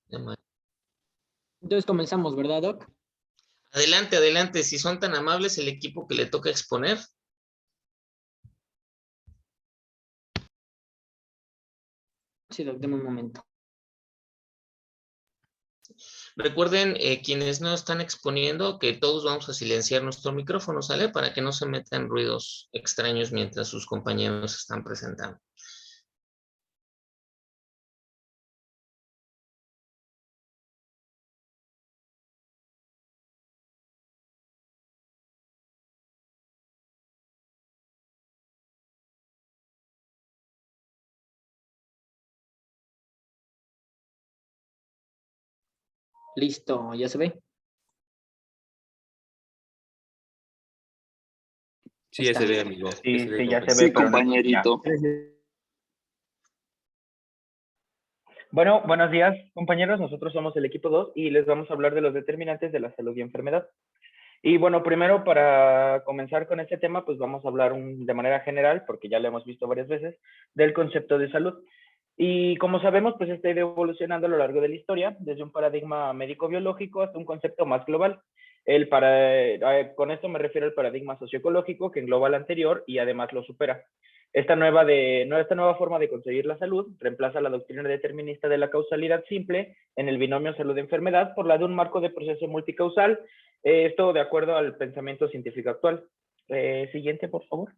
Entonces comenzamos, ¿verdad, Doc? Adelante, adelante. Si son tan amables, el equipo que le toca exponer. Sí, Doc, deme un momento. Recuerden, quienes no están exponiendo, que todos vamos a silenciar nuestro micrófono, ¿sale? Para que no se metan ruidos extraños mientras sus compañeros están presentando. Listo, ¿ya se ve? Sí, ya se ve, amigo. Sí, ya se ve, Sí, pero no compañerito. Bueno, buenos días, compañeros. Nosotros somos el equipo 2 y les vamos a hablar de los determinantes de la salud y enfermedad. Y bueno, primero para comenzar con este tema, pues vamos a hablar de manera general, porque ya lo hemos visto varias veces, del concepto de salud. Y como sabemos, pues está ido evolucionando a lo largo de la historia, desde un paradigma médico-biológico hasta un concepto más global. Con esto me refiero al paradigma socioecológico, que engloba el anterior y además lo supera. Esta nueva forma de concebir la salud reemplaza la doctrina determinista de la causalidad simple en el binomio salud-enfermedad por la de un marco de proceso multicausal, esto de acuerdo al pensamiento científico actual. Siguiente, por favor.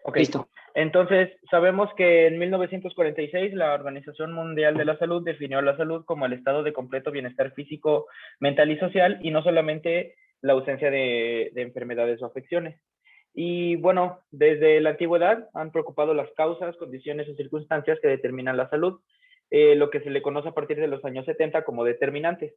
Ok, Listo. entonces sabemos que en 1946 la Organización Mundial de la Salud definió la salud como el estado de completo bienestar físico, mental y social, y no solamente la ausencia de enfermedades o afecciones. Y bueno, desde la antigüedad han preocupado las causas, condiciones o circunstancias que determinan la salud, lo que se le conoce a partir de los años 70 como determinantes.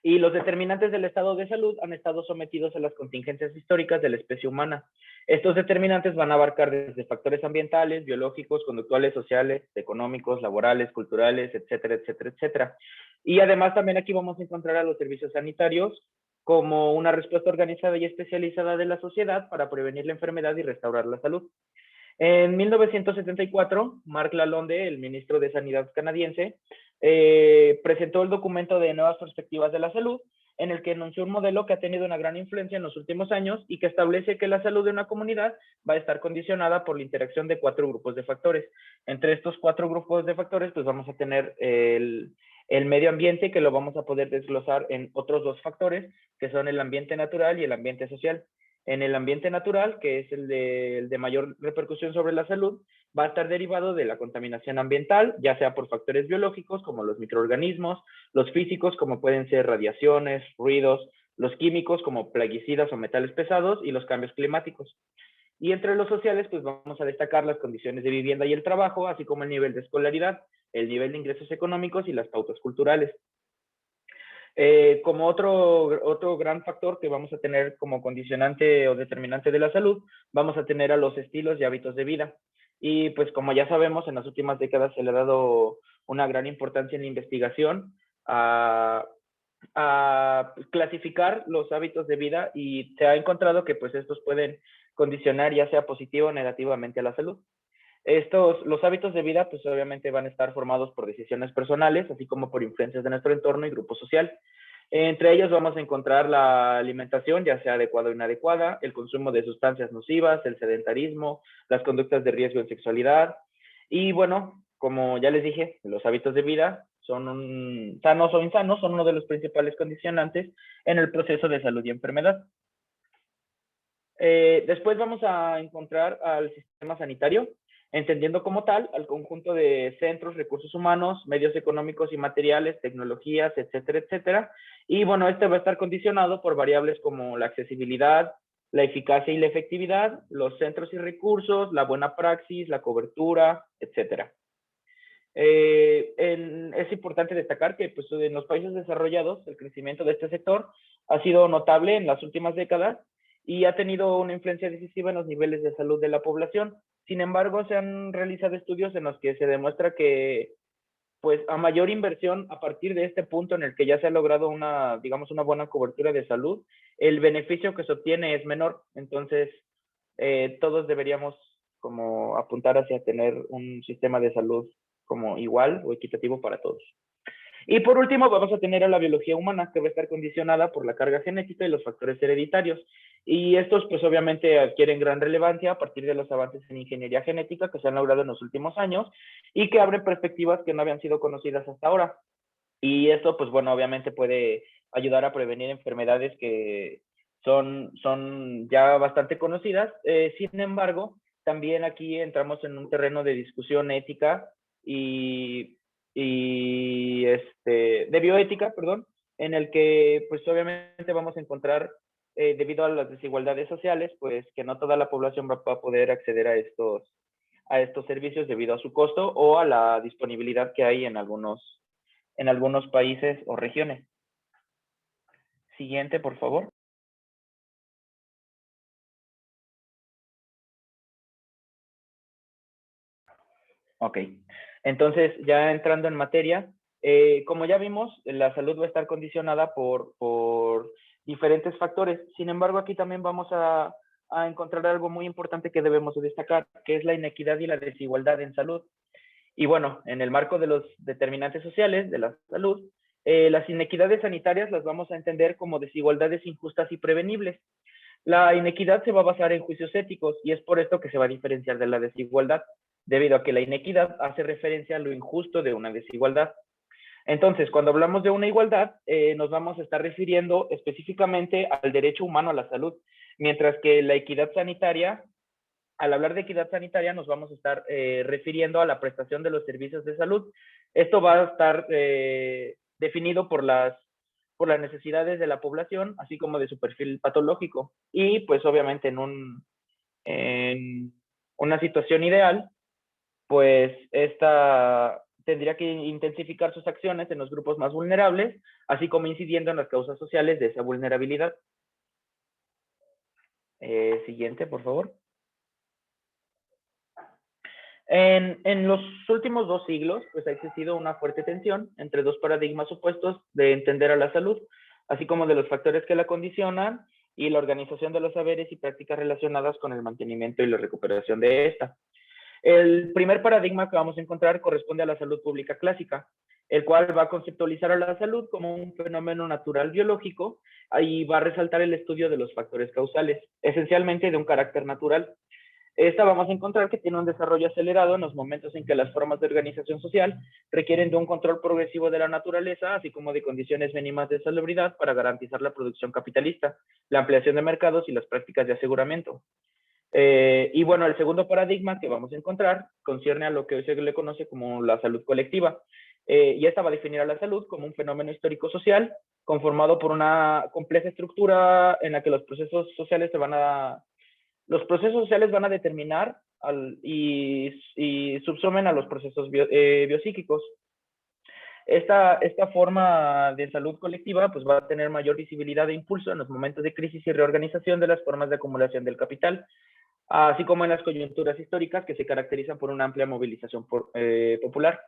Y los determinantes del estado de salud han estado sometidos a las contingencias históricas de la especie humana. Estos determinantes van a abarcar desde factores ambientales, biológicos, conductuales, sociales, económicos, laborales, culturales, etcétera, etcétera, etcétera. Y además también aquí vamos a encontrar a los servicios sanitarios como una respuesta organizada y especializada de la sociedad para prevenir la enfermedad y restaurar la salud. En 1974, Mark Lalonde, el ministro de Sanidad canadiense, presentó el documento de Nuevas Perspectivas de la Salud, en el que enunció un modelo que ha tenido una gran influencia en los últimos años y que establece que la salud de una comunidad va a estar condicionada por la interacción de 4 grupos de factores. Entre estos 4 grupos de factores, pues vamos a tener el medio ambiente, que lo vamos a poder desglosar en otros 2 factores, que son el ambiente natural y el ambiente social. En el ambiente natural, que es el de mayor repercusión sobre la salud, va a estar derivado de la contaminación ambiental, ya sea por factores biológicos como los microorganismos, los físicos como pueden ser radiaciones, ruidos, los químicos como plaguicidas o metales pesados y los cambios climáticos. Y entre los sociales, pues vamos a destacar las condiciones de vivienda y el trabajo, así como el nivel de escolaridad, el nivel de ingresos económicos y las pautas culturales. Como otro gran factor que vamos a tener como condicionante o determinante de la salud, vamos a tener a los estilos y hábitos de vida. Y pues como ya sabemos, en las últimas décadas se le ha dado una gran importancia en la investigación a clasificar los hábitos de vida, y se ha encontrado que pues estos pueden condicionar ya sea positivo o negativamente a la salud. Los hábitos de vida, pues obviamente van a estar formados por decisiones personales, así como por influencias de nuestro entorno y grupo social. Entre ellos vamos a encontrar la alimentación, ya sea adecuada o inadecuada, el consumo de sustancias nocivas, el sedentarismo, las conductas de riesgo en sexualidad. Y bueno, como ya les dije, los hábitos de vida sanos o insanos, son uno de los principales condicionantes en el proceso de salud y enfermedad. Después vamos a encontrar al sistema sanitario, entendiendo como tal al conjunto de centros, recursos humanos, medios económicos y materiales, tecnologías, etcétera, etcétera. Y bueno, este va a estar condicionado por variables como la accesibilidad, la eficacia y la efectividad, los centros y recursos, la buena praxis, la cobertura, etcétera. Es importante destacar que pues, en los países desarrollados el crecimiento de este sector ha sido notable en las últimas décadas y ha tenido una influencia decisiva en los niveles de salud de la población. Sin embargo, se han realizado estudios en los que se demuestra que pues a mayor inversión a partir de este punto en el que ya se ha logrado digamos, una buena cobertura de salud, el beneficio que se obtiene es menor. Entonces, todos deberíamos como apuntar hacia tener un sistema de salud como igual o equitativo para todos. Y por último, vamos a tener a la biología humana, que va a estar condicionada por la carga genética y los factores hereditarios. Y estos, pues obviamente, adquieren gran relevancia a partir de los avances en ingeniería genética que se han logrado en los últimos años y que abren perspectivas que no habían sido conocidas hasta ahora. Y esto, pues bueno, obviamente puede ayudar a prevenir enfermedades que son ya bastante conocidas. Sin embargo, también aquí entramos en un terreno de discusión ética y de bioética, perdón, en el que pues obviamente vamos a encontrar, debido a las desigualdades sociales, pues que no toda la población va a poder acceder a estos servicios debido a su costo o a la disponibilidad que hay en algunos países o regiones. Siguiente, por favor. Ok, entonces ya entrando en materia, como ya vimos, la salud va a estar condicionada por diferentes factores. Sin embargo, aquí también vamos a encontrar algo muy importante que debemos de destacar, que es la inequidad y la desigualdad en salud. Y bueno, en el marco de los determinantes sociales de la salud, las inequidades sanitarias las vamos a entender como desigualdades injustas y prevenibles. La inequidad se va a basar en juicios éticos y es por esto que se va a diferenciar de la desigualdad, debido a que la inequidad hace referencia a lo injusto de una desigualdad. Entonces, cuando hablamos de una igualdad, nos vamos a estar refiriendo específicamente al derecho humano a la salud, mientras que la equidad sanitaria, al hablar de equidad sanitaria, nos vamos a estar refiriendo a la prestación de los servicios de salud. Esto va a estar definido por las necesidades de la población, así como de su perfil patológico. Y pues obviamente en una situación ideal, pues esta tendría que intensificar sus acciones en los grupos más vulnerables, así como incidiendo en las causas sociales de esa vulnerabilidad. Siguiente, por favor. En los últimos 2 siglos, pues ha existido una fuerte tensión entre 2 paradigmas opuestos de entender a la salud, así como de los factores que la condicionan y la organización de los saberes y prácticas relacionadas con el mantenimiento y la recuperación de esta. El primer paradigma que vamos a encontrar corresponde a la salud pública clásica, el cual va a conceptualizar a la salud como un fenómeno natural biológico y va a resaltar el estudio de los factores causales, esencialmente de un carácter natural. Esta vamos a encontrar que tiene un desarrollo acelerado en los momentos en que las formas de organización social requieren de un control progresivo de la naturaleza, así como de condiciones mínimas de salubridad para garantizar la producción capitalista, la ampliación de mercados y las prácticas de aseguramiento. Y bueno, el segundo paradigma que vamos a encontrar concierne a lo que hoy se le conoce como la salud colectiva. Y esta va a definir a la salud como un fenómeno histórico-social conformado por una compleja estructura en la que los procesos sociales van a determinar y subsumen a los procesos biopsíquicos. Esta forma de salud colectiva pues va a tener mayor visibilidad e impulso en los momentos de crisis y reorganización de las formas de acumulación del capital, así como en las coyunturas históricas que se caracterizan por una amplia movilización popular.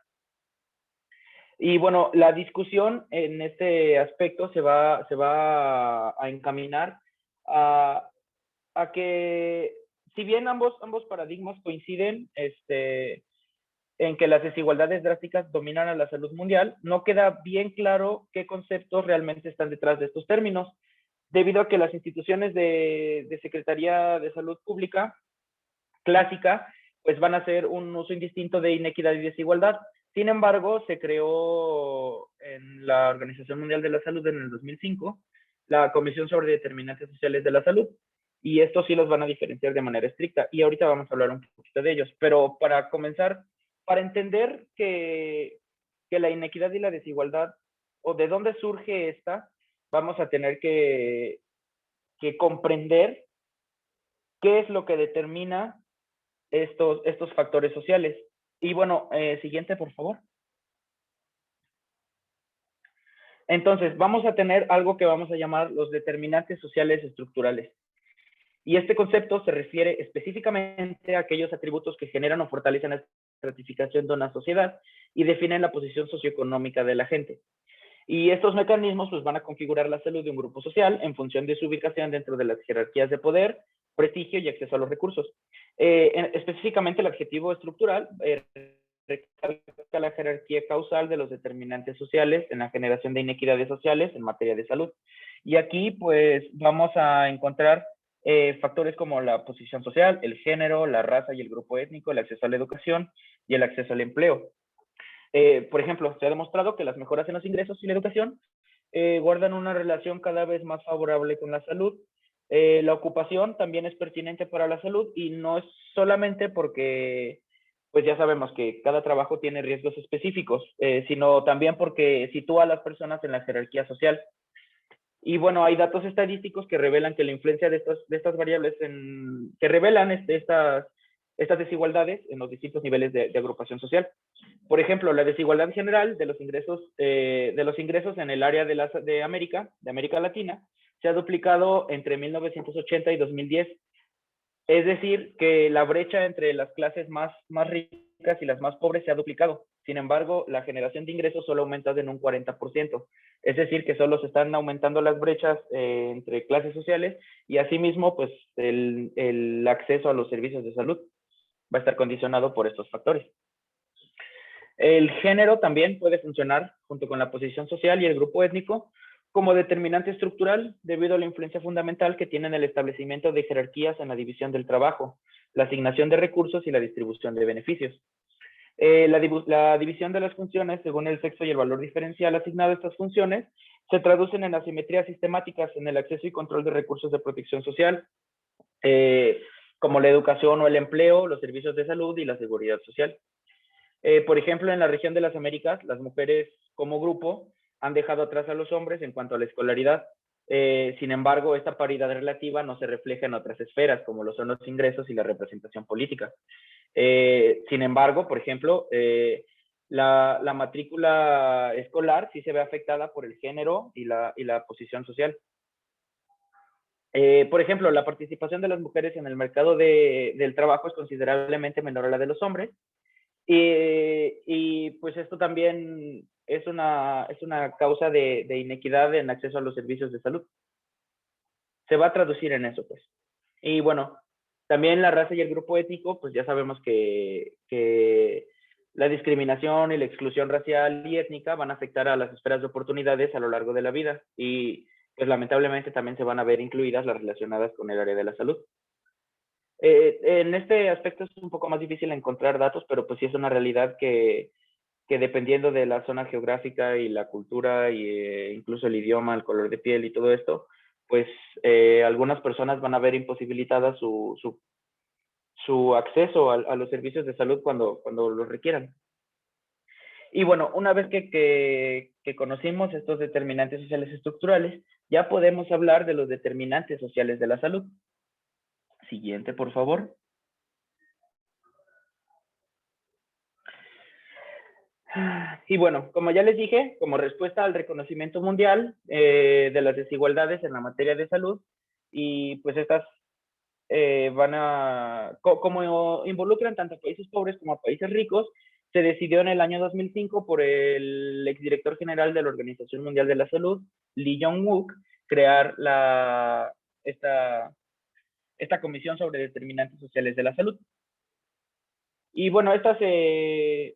Y bueno, la discusión en este aspecto se va a encaminar a que, si bien ambos paradigmas coinciden en que las desigualdades drásticas dominan a la salud mundial, no queda bien claro qué conceptos realmente están detrás de estos términos, debido a que las instituciones de Secretaría de Salud Pública clásica pues van a hacer un uso indistinto de inequidad y desigualdad. Sin embargo, se creó en la Organización Mundial de la Salud en el 2005 la Comisión sobre Determinantes Sociales de la Salud, y estos sí los van a diferenciar de manera estricta, y ahorita vamos a hablar un poquito de ellos. Pero para comenzar, para entender que la inequidad y la desigualdad, o de dónde surge esta, vamos a tener que comprender qué es lo que determina estos factores sociales. Y bueno, siguiente, por favor. Entonces, vamos a tener algo que vamos a llamar los determinantes sociales estructurales. Y este concepto se refiere específicamente a aquellos atributos que generan o fortalecen la estratificación de una sociedad y definen la posición socioeconómica de la gente. Y estos mecanismos pues, van a configurar la salud de un grupo social en función de su ubicación dentro de las jerarquías de poder, prestigio y acceso a los recursos. Específicamente el adjetivo estructural recalca la jerarquía causal de los determinantes sociales en la generación de inequidades sociales en materia de salud. Y aquí pues vamos a encontrar factores como la posición social, el género, la raza y el grupo étnico, el acceso a la educación y el acceso al empleo. Por ejemplo, se ha demostrado que las mejoras en los ingresos y la educación guardan una relación cada vez más favorable con la salud. La ocupación también es pertinente para la salud y no es solamente porque, pues ya sabemos que cada trabajo tiene riesgos específicos, sino también porque sitúa a las personas en la jerarquía social. Y bueno, hay datos estadísticos que revelan que la influencia de estas variables, que revelan estas desigualdades en los distintos niveles de agrupación social. Por ejemplo, la desigualdad general de los ingresos en el área de América Latina, se ha duplicado entre 1980 y 2010. Es decir, que la brecha entre las clases más ricas y las más pobres se ha duplicado. Sin embargo, la generación de ingresos solo aumenta en un 40%. Es decir, que solo se están aumentando las brechas entre clases sociales y asimismo, pues, el acceso a los servicios de salud va a estar condicionado por estos factores. El género también puede funcionar junto con la posición social y el grupo étnico como determinante estructural debido a la influencia fundamental que tienen el establecimiento de jerarquías en la división del trabajo, la asignación de recursos y la distribución de beneficios. La división de las funciones según el sexo y el valor diferencial asignado a estas funciones se traducen en asimetrías sistemáticas en el acceso y control de recursos de protección social, como la educación o el empleo, los servicios de salud y la seguridad social. Por ejemplo, en la región de las Américas, las mujeres como grupo han dejado atrás a los hombres en cuanto a la escolaridad. Sin embargo, esta paridad relativa no se refleja en otras esferas, como lo son los ingresos y la representación política. Sin embargo, por ejemplo, la matrícula escolar sí se ve afectada por el género y la posición social. Por ejemplo, la participación de las mujeres en el mercado del trabajo es considerablemente menor a la de los hombres. Y pues esto también es una causa de inequidad en acceso a los servicios de salud. Se va a traducir en eso, pues. Y bueno, también la raza y el grupo étnico, pues ya sabemos que la discriminación y la exclusión racial y étnica van a afectar a las esferas de oportunidades a lo largo de la vida. Y pues lamentablemente también se van a ver incluidas las relacionadas con el área de la salud. En este aspecto es un poco más difícil encontrar datos, pero pues sí es una realidad que dependiendo de la zona geográfica y la cultura e incluso el idioma, el color de piel y todo esto, pues algunas personas van a ver imposibilitada su acceso a los servicios de salud cuando los requieran. Y bueno, una vez que conocimos estos determinantes sociales estructurales, ya podemos hablar de los determinantes sociales de la salud. Siguiente, por favor. Y bueno, como ya les dije, como respuesta al reconocimiento mundial de las desigualdades en la materia de salud, y pues estas como involucran tanto a países pobres como a países ricos, se decidió en el año 2005 por el exdirector general de la Organización Mundial de la Salud, Lee Jong-wook, crear esta comisión sobre determinantes sociales de la salud. Y bueno, esta se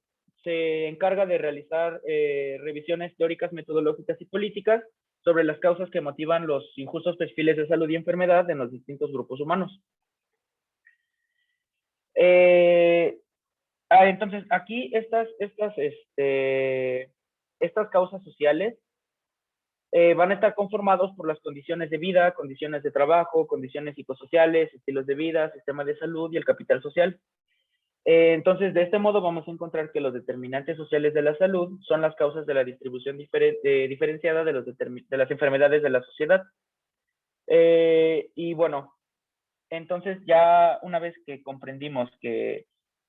encarga de realizar revisiones teóricas, metodológicas y políticas sobre las causas que motivan los injustos perfiles de salud y enfermedad en los distintos grupos humanos. Entonces, aquí estas causas sociales van a estar conformados por las condiciones de vida, condiciones de trabajo, condiciones psicosociales, estilos de vida, sistema de salud y el capital social. Entonces, de este modo vamos a encontrar que los determinantes sociales de la salud son las causas de la distribución diferenciada de las enfermedades de la sociedad. Y bueno, entonces ya una vez que comprendimos que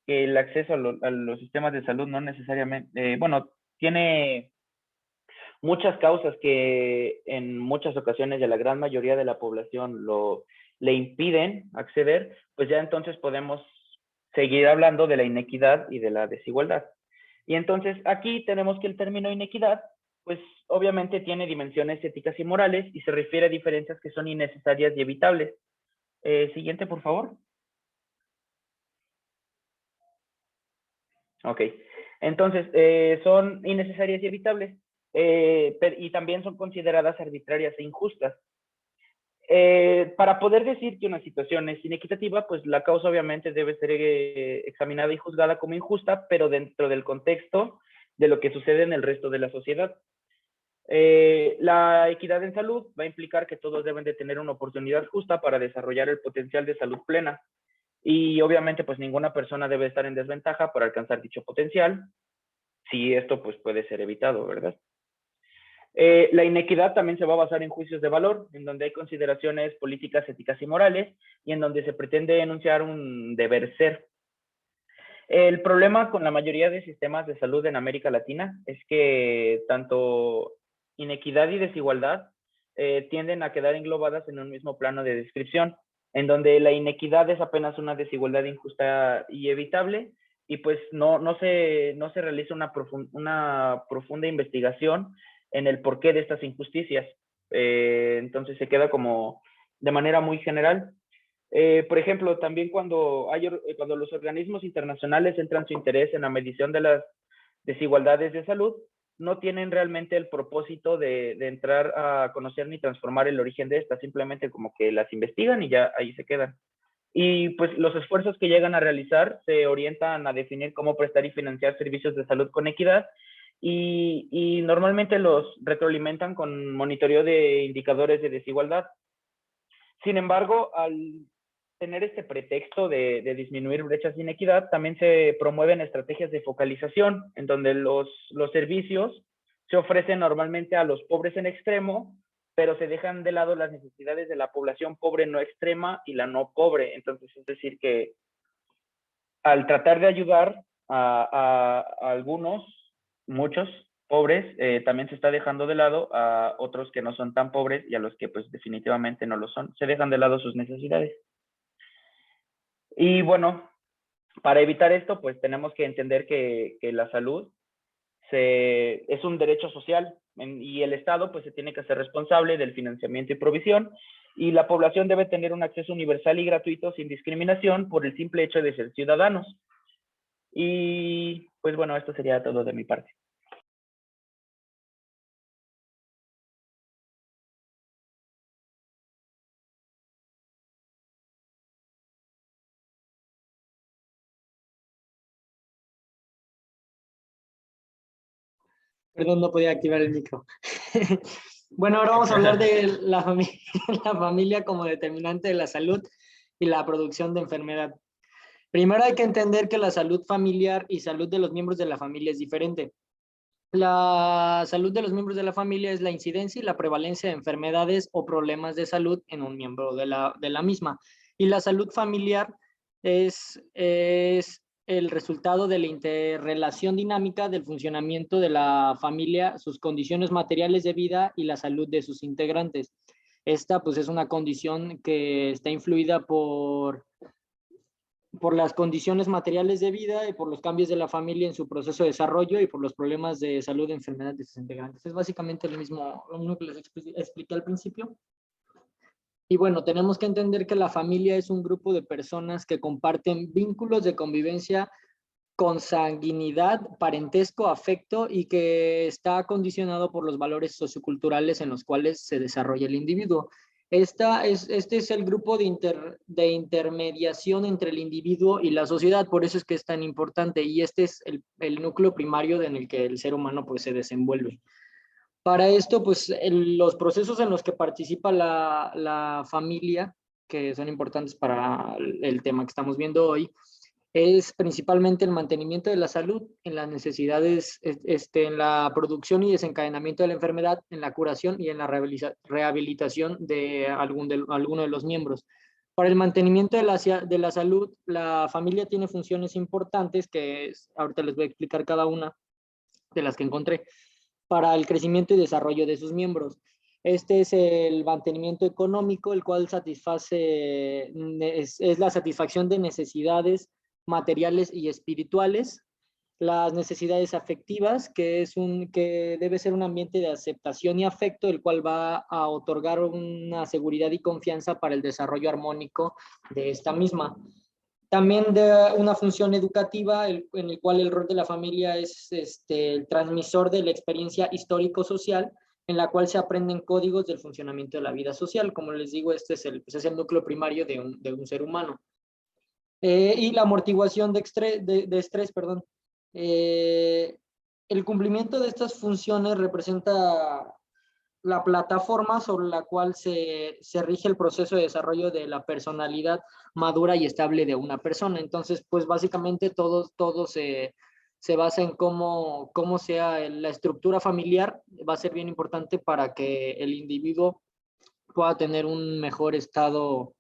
el acceso a los sistemas de salud no necesariamente, bueno, tiene muchas causas que en muchas ocasiones y a la gran mayoría de la población le impiden acceder, pues ya entonces podemos seguir hablando de la inequidad y de la desigualdad. Y entonces aquí tenemos que el término inequidad, pues obviamente tiene dimensiones éticas y morales y se refiere a diferencias que son innecesarias y evitables. Siguiente, por favor. Ok. Entonces, son innecesarias y evitables, y también son consideradas arbitrarias e injustas. Para poder decir que una situación es inequitativa, pues la causa obviamente debe ser examinada y juzgada como injusta, pero dentro del contexto de lo que sucede en el resto de la sociedad. La equidad en salud va a implicar que todos deben de tener una oportunidad justa para desarrollar el potencial de salud plena. Y obviamente, pues ninguna persona debe estar en desventaja para alcanzar dicho potencial, si esto pues puede ser evitado, ¿verdad? La inequidad también se va a basar en juicios de valor, en donde hay consideraciones políticas, éticas y morales, y en donde se pretende enunciar un deber ser. El problema con la mayoría de sistemas de salud en América Latina es que tanto inequidad y desigualdad tienden a quedar englobadas en un mismo plano de descripción, en donde la inequidad es apenas una desigualdad injusta y evitable, y pues no se realiza una profunda investigación en el porqué de estas injusticias. Entonces se queda como de manera muy general. Por ejemplo, también cuando los organismos internacionales centran su interés en la medición de las desigualdades de salud, no tienen realmente el propósito de entrar a conocer ni transformar el origen de estas, simplemente como que las investigan y ya ahí se quedan. Y pues los esfuerzos que llegan a realizar se orientan a definir cómo prestar y financiar servicios de salud con equidad, y normalmente los retroalimentan con monitoreo de indicadores de desigualdad. Sin embargo, al tener este pretexto de disminuir brechas de inequidad, también se promueven estrategias de focalización, en donde los servicios se ofrecen normalmente a los pobres en extremo, pero se dejan de lado las necesidades de la población pobre no extrema y la no pobre. Entonces, es decir, que al tratar de ayudar a algunos, muchos pobres, también se está dejando de lado a otros que no son tan pobres y a los que pues definitivamente no lo son. Se dejan de lado sus necesidades. Y bueno, para evitar esto, pues tenemos que entender que la salud es un derecho social, y el Estado pues se tiene que hacer responsable del financiamiento y provisión, y la población debe tener un acceso universal y gratuito sin discriminación por el simple hecho de ser ciudadanos. Y pues bueno, esto sería todo de mi parte. Perdón, no podía activar el micro. Bueno, ahora vamos a hablar de la familia como determinante de la salud y la producción de enfermedad. Primero hay que entender que la salud familiar y salud de los miembros de la familia es diferente. La salud de los miembros de la familia es la incidencia y la prevalencia de enfermedades o problemas de salud en un miembro de la misma. Y la salud familiar es el resultado de la interrelación dinámica del funcionamiento de la familia, sus condiciones materiales de vida y la salud de sus integrantes. Esta pues es una condición que está influida por las condiciones materiales de vida y por los cambios de la familia en su proceso de desarrollo y por los problemas de salud y enfermedad de sus integrantes. Es básicamente lo mismo que les expliqué al principio. Y bueno, tenemos que entender que la familia es un grupo de personas que comparten vínculos de convivencia, consanguinidad, parentesco, afecto, y que está condicionado por los valores socioculturales en los cuales se desarrolla el individuo. Este es el grupo de intermediación entre el individuo y la sociedad, por eso es que es tan importante, y este es el núcleo primario en el que el ser humano pues, se desenvuelve. Para esto, pues los procesos en los que participa la familia, que son importantes para el tema que estamos viendo hoy, es principalmente el mantenimiento de la salud, en las necesidades, en la producción y desencadenamiento de la enfermedad, en la curación y en la rehabilitación de alguno de los miembros. Para el mantenimiento de la salud, la familia tiene funciones importantes que ahorita les voy a explicar cada una de las que encontré, para el crecimiento y desarrollo de sus miembros. Este es el mantenimiento económico, el cual satisface, es la satisfacción de necesidades materiales y espirituales. Las necesidades afectivas, que debe ser un ambiente de aceptación y afecto, el cual va a otorgar una seguridad y confianza para el desarrollo armónico de esta misma. También de una función educativa en el cual el rol de la familia es el transmisor de la experiencia histórico-social, en la cual se aprenden códigos del funcionamiento de la vida social. Como les digo, este es el núcleo primario de un ser humano. Y la amortiguación de estrés, perdón. El cumplimiento de estas funciones representa la plataforma sobre la cual se rige el proceso de desarrollo de la personalidad madura y estable de una persona. Entonces, pues básicamente todo se basa en cómo sea la estructura familiar, va a ser bien importante para que el individuo pueda tener un mejor estado,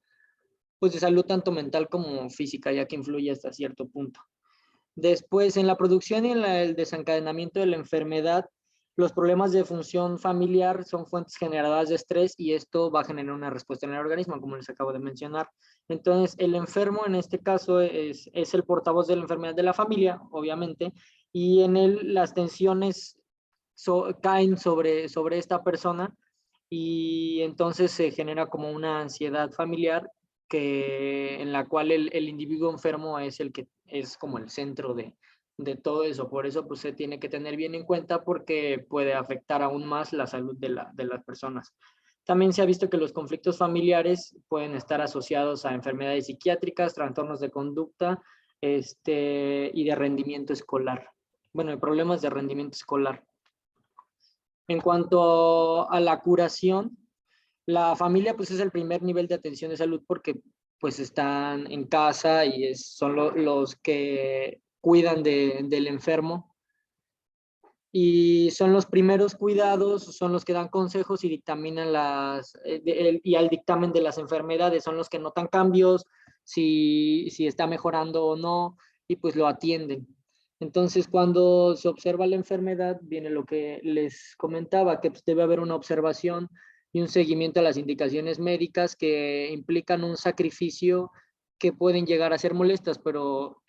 pues, de salud tanto mental como física, ya que influye hasta cierto punto. Después, en la producción y en el desencadenamiento de la enfermedad, los problemas de función familiar son fuentes generadoras de estrés y esto va a generar una respuesta en el organismo, como les acabo de mencionar. Entonces, el enfermo en este caso es el portavoz de la enfermedad de la familia, obviamente, y en él las tensiones caen sobre esta persona y entonces se genera como una ansiedad familiar en la cual el individuo enfermo es el que es como el centro de todo eso. Por eso pues se tiene que tener bien en cuenta porque puede afectar aún más la salud de las personas. También se ha visto que los conflictos familiares pueden estar asociados a enfermedades psiquiátricas, trastornos de conducta y de rendimiento escolar. Bueno, problemas de rendimiento escolar. En cuanto a la curación, la familia pues es el primer nivel de atención de salud porque pues están en casa y son los que cuidan del enfermo y son los primeros cuidados, son los que dan consejos y dictaminan y al dictamen de las enfermedades, son los que notan cambios, si está mejorando o no y pues lo atienden. Entonces, cuando se observa la enfermedad, viene lo que les comentaba, que pues, debe haber una observación y un seguimiento a las indicaciones médicas que implican un sacrificio que pueden llegar a ser molestas, pero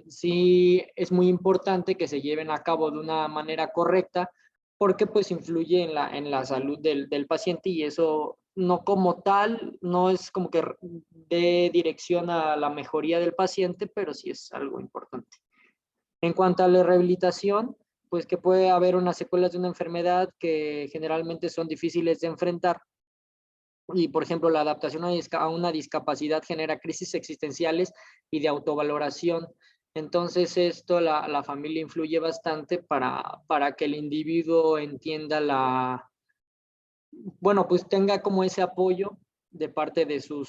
sí es muy importante que se lleven a cabo de una manera correcta porque pues influye en la salud del paciente y eso no como tal, no es como que dé dirección a la mejoría del paciente, pero sí es algo importante. En cuanto a la rehabilitación, pues que puede haber unas secuelas de una enfermedad que generalmente son difíciles de enfrentar. Y, por ejemplo, la adaptación a una discapacidad genera crisis existenciales y de autovaloración. Entonces, esto la familia influye bastante para que el individuo entienda bueno, pues tenga como ese apoyo de parte de su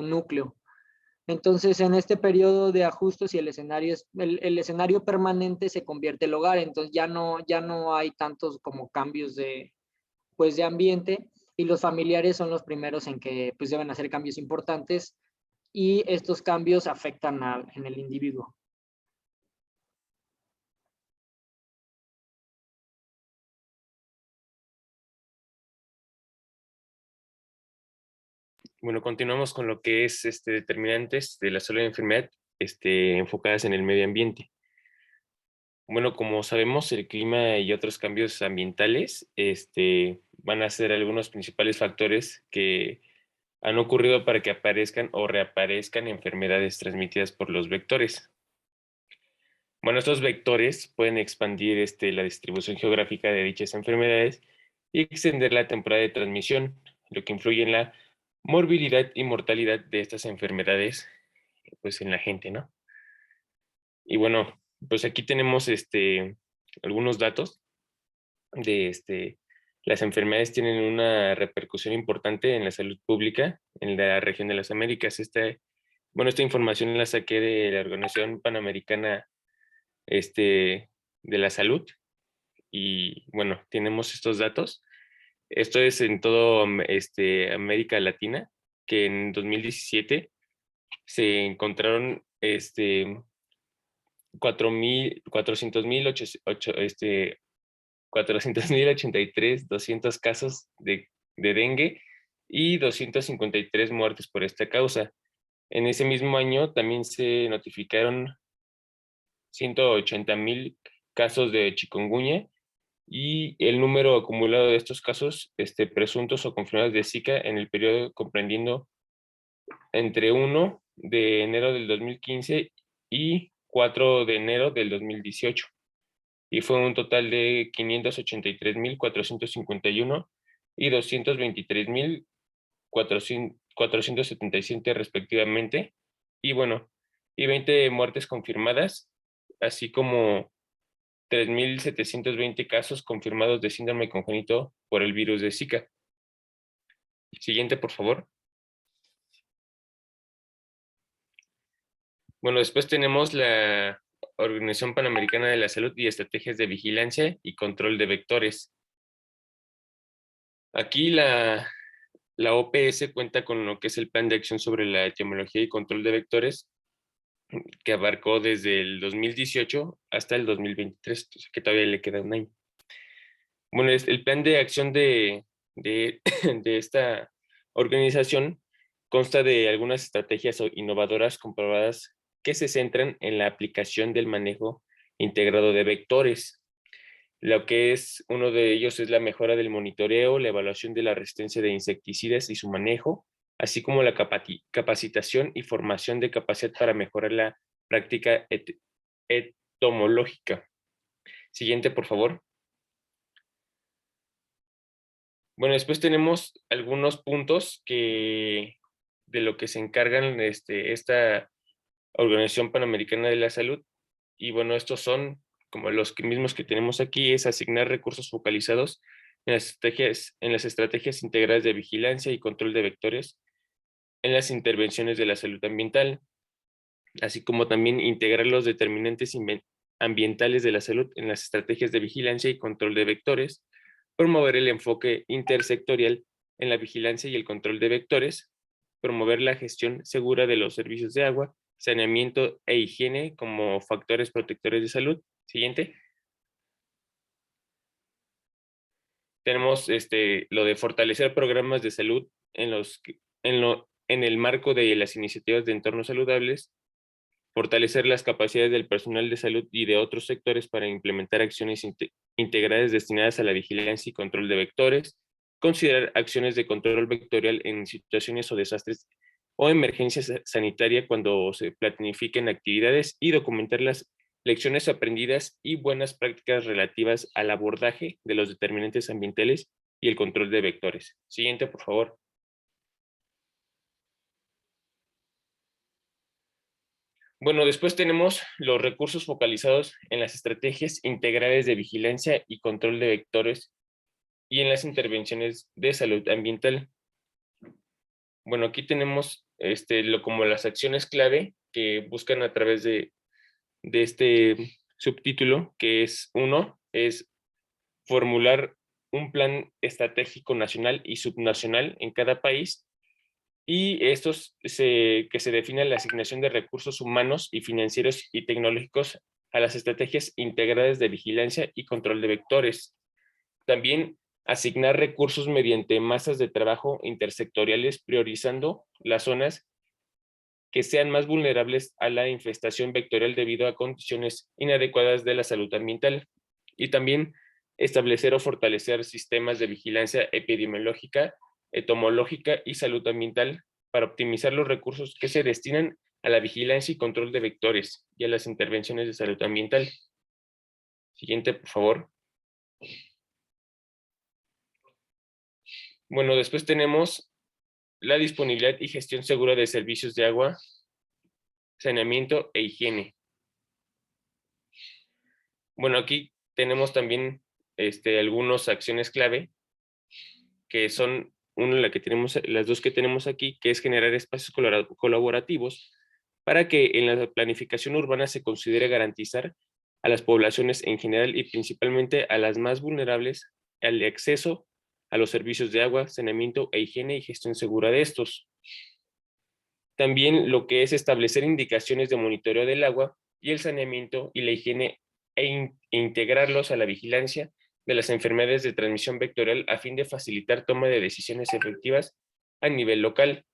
núcleo. Entonces, en este periodo de ajustes y el escenario permanente se convierte en el hogar, entonces ya no hay tantos como cambios pues, de ambiente y los familiares son los primeros en que pues, deben hacer cambios importantes y estos cambios afectan en el individuo. Bueno, continuamos con lo que es determinantes de la salud y enfermedad enfocadas en el medio ambiente. Bueno, como sabemos, el clima y otros cambios ambientales van a ser algunos principales factores que han ocurrido para que aparezcan o reaparezcan enfermedades transmitidas por los vectores. Bueno, estos vectores pueden expandir la distribución geográfica de dichas enfermedades y extender la temporada de transmisión, lo que influye en la morbilidad y mortalidad de estas enfermedades pues en la gente, ¿no? Y bueno, pues aquí tenemos algunos datos de las enfermedades tienen una repercusión importante en la salud pública en la región de las Américas. Bueno, esta información la saqué de la Organización Panamericana de la Salud y bueno, tenemos estos datos. Esto es en todo América Latina, que en 2017 se encontraron 400,083 200 casos de dengue y 253 muertes por esta causa. En ese mismo año también se notificaron 180,000 casos de chikungunya y el número acumulado de estos casos presuntos o confirmados de Zika en el periodo comprendiendo entre 1 de enero del 2015 y 4 de enero del 2018. Y fue un total de 583,451 y 223,477 respectivamente. Y bueno, y 20 muertes confirmadas, así como 3,720 casos confirmados de síndrome congénito por el virus de Zika. Siguiente, por favor. Bueno, después tenemos la Organización Panamericana de la Salud y estrategias de vigilancia y control de vectores. Aquí la OPS cuenta con lo que es el Plan de Acción sobre la Epidemiología y Control de Vectores, que abarcó desde el 2018 hasta el 2023, o sea que todavía le queda un año. Bueno, el plan de acción de esta organización consta de algunas estrategias innovadoras comprobadas que se centran en la aplicación del manejo integrado de vectores. Lo que es uno de ellos es la mejora del monitoreo, la evaluación de la resistencia de insecticidas y su manejo, así como la capacitación y formación de capacidad para mejorar la práctica entomológica. Siguiente, por favor. Bueno, después tenemos algunos puntos de lo que se encargan esta Organización Panamericana de la Salud. Y bueno, estos son como los mismos que tenemos aquí, es asignar recursos focalizados en las estrategias integrales de vigilancia y control de vectores, en las intervenciones de la salud ambiental, así como también integrar los determinantes ambientales de la salud en las estrategias de vigilancia y control de vectores, promover el enfoque intersectorial en la vigilancia y el control de vectores, promover la gestión segura de los servicios de agua, saneamiento e higiene como factores protectores de salud. Siguiente. Tenemos lo de fortalecer programas de salud en el marco de las iniciativas de entornos saludables, fortalecer las capacidades del personal de salud y de otros sectores para implementar acciones integrales destinadas a la vigilancia y control de vectores, considerar acciones de control vectorial en situaciones o desastres o emergencias sanitarias cuando se planifiquen actividades y documentar las lecciones aprendidas y buenas prácticas relativas al abordaje de los determinantes ambientales y el control de vectores. Siguiente, por favor. Bueno, después tenemos los recursos focalizados en las estrategias integrales de vigilancia y control de vectores y en las intervenciones de salud ambiental. Bueno, aquí tenemos como las acciones clave que buscan a través de este subtítulo, que es es formular un plan estratégico nacional y subnacional en cada país, y que se define la asignación de recursos humanos y financieros y tecnológicos a las estrategias integradas de vigilancia y control de vectores. También asignar recursos mediante masas de trabajo intersectoriales, priorizando las zonas que sean más vulnerables a la infestación vectorial debido a condiciones inadecuadas de la salud ambiental. Y también establecer o fortalecer sistemas de vigilancia epidemiológica, entomológica y salud ambiental para optimizar los recursos que se destinan a la vigilancia y control de vectores y a las intervenciones de salud ambiental. Siguiente, por favor. Bueno, después tenemos la disponibilidad y gestión segura de servicios de agua, saneamiento e higiene. Bueno, aquí tenemos también algunas acciones clave, que son las dos que tenemos aquí, que es generar espacios colaborativos para que en la planificación urbana se considere garantizar a las poblaciones en general y principalmente a las más vulnerables el acceso a los servicios de agua, saneamiento e higiene y gestión segura de estos. También lo que es establecer indicaciones de monitoreo del agua y el saneamiento y la higiene e integrarlos a la vigilancia de las enfermedades de transmisión vectorial a fin de facilitar toma de decisiones efectivas a nivel local.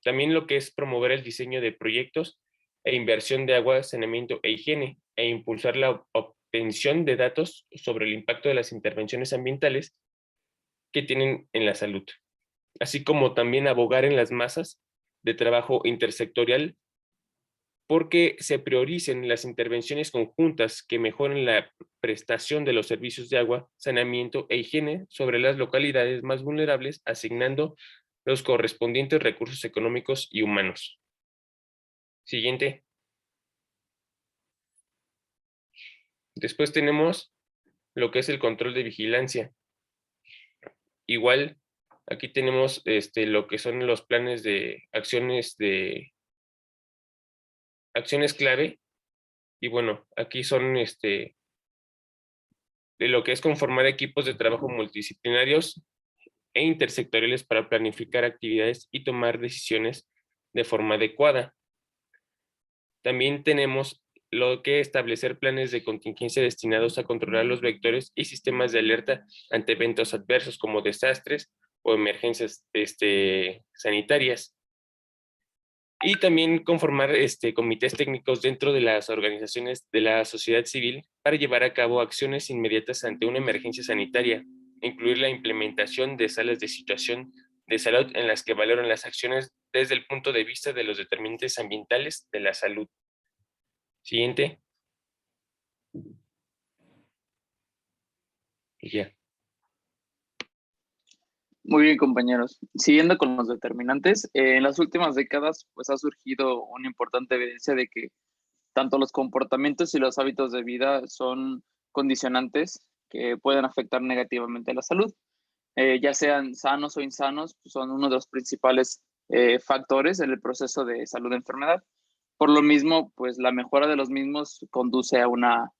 También lo que es promover el diseño de proyectos e inversión de agua, saneamiento e higiene e impulsar la obtención de datos sobre el impacto de las intervenciones ambientales que tienen en la salud, así como también abogar en las masas de trabajo intersectorial porque se prioricen las intervenciones conjuntas que mejoren la prestación de los servicios de agua, saneamiento e higiene sobre las localidades más vulnerables, asignando los correspondientes recursos económicos y humanos. Siguiente. Después tenemos lo que es el control de vigilancia. Igual, aquí tenemos lo que son los planes de acciones clave. Y bueno, aquí son de lo que es conformar equipos de trabajo multidisciplinarios e intersectoriales para planificar actividades y tomar decisiones de forma adecuada. También tenemos lo que establecer planes de contingencia destinados a controlar los vectores y sistemas de alerta ante eventos adversos como desastres o emergencias sanitarias. Y también conformar comités técnicos dentro de las organizaciones de la sociedad civil para llevar a cabo acciones inmediatas ante una emergencia sanitaria, incluir la implementación de salas de situación de salud en las que valoran las acciones desde el punto de vista de los determinantes ambientales de la salud. Siguiente. Ya. Muy bien, compañeros. Siguiendo con los determinantes, en las últimas décadas pues ha surgido una importante evidencia de que tanto los comportamientos y los hábitos de vida son condicionantes que pueden afectar negativamente la salud. Ya sean sanos o insanos, pues son uno de los principales factores en el proceso de salud-enfermedad. Por lo mismo, pues la mejora de los mismos conduce a una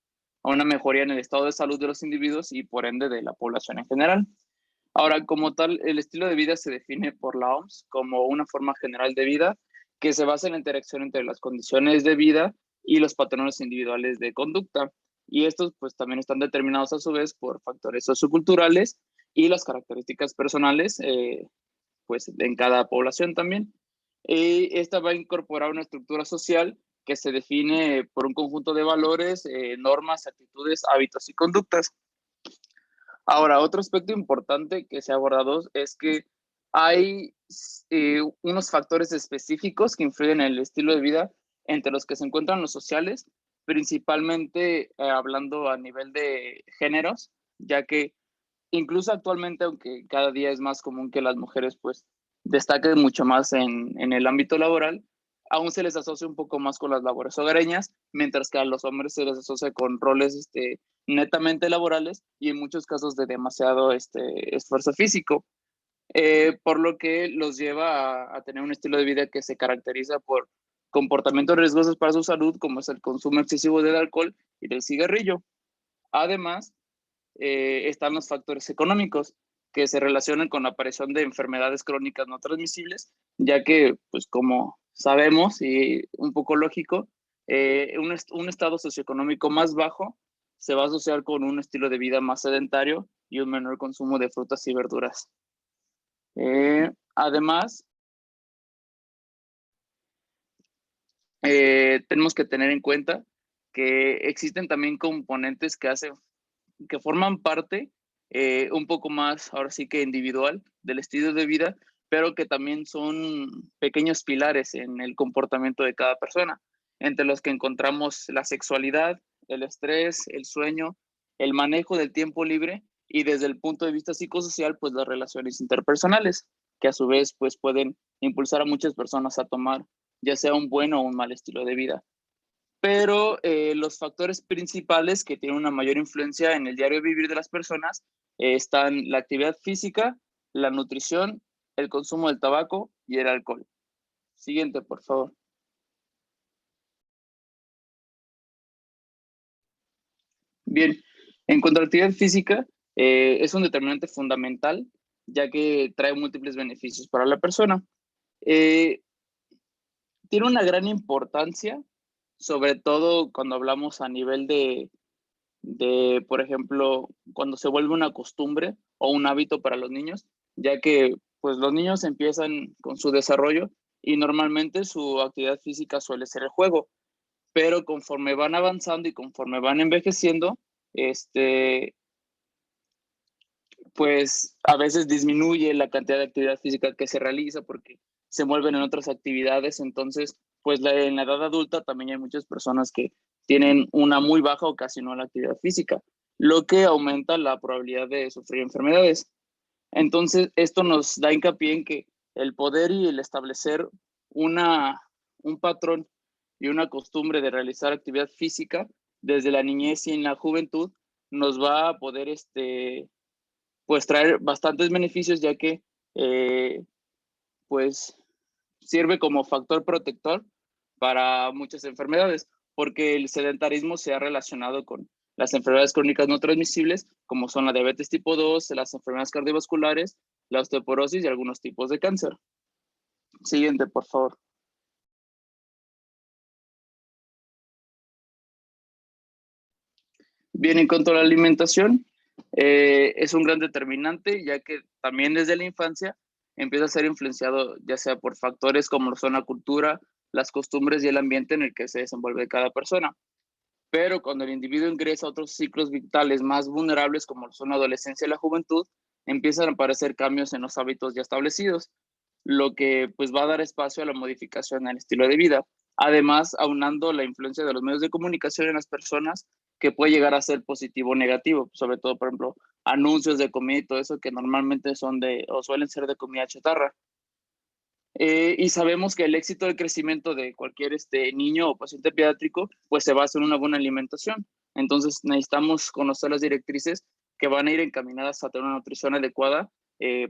mejoría en el estado de salud de los individuos y por ende de la población en general. Ahora, como tal, el estilo de vida se define por la OMS como una forma general de vida que se basa en la interacción entre las condiciones de vida y los patrones individuales de conducta. Y estos pues también están determinados a su vez por factores socioculturales y las características personales pues en cada población también. Esta va a incorporar una estructura social que se define por un conjunto de valores, normas, actitudes, hábitos y conductas. Ahora, otro aspecto importante que se ha abordado es que hay unos factores específicos que influyen en el estilo de vida, entre los que se encuentran los sociales, principalmente hablando a nivel de géneros, ya que incluso actualmente, aunque cada día es más común que las mujeres pues destaquen mucho más en el ámbito laboral, aún se les asocia un poco más con las labores hogareñas, mientras que a los hombres se les asocia con roles netamente laborales y en muchos casos de demasiado esfuerzo físico, por lo que los lleva a tener un estilo de vida que se caracteriza por comportamientos riesgosos para su salud, como es el consumo excesivo del alcohol y del cigarrillo. Además, están los factores económicos que se relacionan con la aparición de enfermedades crónicas no transmisibles, ya que, pues como sabemos y un poco lógico, un estado socioeconómico más bajo se va a asociar con un estilo de vida más sedentario y un menor consumo de frutas y verduras. Además, tenemos que tener en cuenta que existen también componentes que forman parte un poco más, ahora sí que individual, del estilo de vida, pero que también son pequeños pilares en el comportamiento de cada persona, entre los que encontramos la sexualidad, el estrés, el sueño, el manejo del tiempo libre y desde el punto de vista psicosocial, pues las relaciones interpersonales, que a su vez pues pueden impulsar a muchas personas a tomar ya sea un buen o un mal estilo de vida. Pero los factores principales que tienen una mayor influencia en el diario vivir de las personas están la actividad física, la nutrición, el consumo del tabaco y el alcohol. Siguiente, por favor. Bien, en cuanto a la actividad física, es un determinante fundamental, ya que trae múltiples beneficios para la persona. Tiene una gran importancia, sobre todo cuando hablamos a nivel por ejemplo, cuando se vuelve una costumbre o un hábito para los niños, ya que pues los niños empiezan con su desarrollo y normalmente su actividad física suele ser el juego, pero conforme van avanzando y conforme van envejeciendo, pues a veces disminuye la cantidad de actividad física que se realiza porque se envuelven en otras actividades. Entonces, pues en la edad adulta también hay muchas personas que tienen una muy baja o casi nula actividad física, lo que aumenta la probabilidad de sufrir enfermedades. Entonces, esto nos da hincapié en que el poder y el establecer un patrón y una costumbre de realizar actividad física desde la niñez y en la juventud nos va a poder pues traer bastantes beneficios, ya que pues sirve como factor protector para muchas enfermedades, porque el sedentarismo se ha relacionado con las enfermedades crónicas no transmisibles, como son la diabetes tipo 2, las enfermedades cardiovasculares, la osteoporosis y algunos tipos de cáncer. Siguiente, por favor. Bien, en cuanto a la alimentación, es un gran determinante, ya que también desde la infancia empieza a ser influenciado ya sea por factores como son la cultura, las costumbres y el ambiente en el que se desenvuelve cada persona. Pero cuando el individuo ingresa a otros ciclos vitales más vulnerables como son la adolescencia y la juventud, empiezan a aparecer cambios en los hábitos ya establecidos, lo que pues va a dar espacio a la modificación en el estilo de vida. Además, aunando la influencia de los medios de comunicación en las personas, que puede llegar a ser positivo o negativo, sobre todo, por ejemplo, anuncios de comida y todo eso que normalmente son o suelen ser de comida chatarra. Y sabemos que el éxito del crecimiento de cualquier niño o paciente pediátrico, pues se basa en una buena alimentación. Entonces necesitamos conocer las directrices que van a ir encaminadas a tener una nutrición adecuada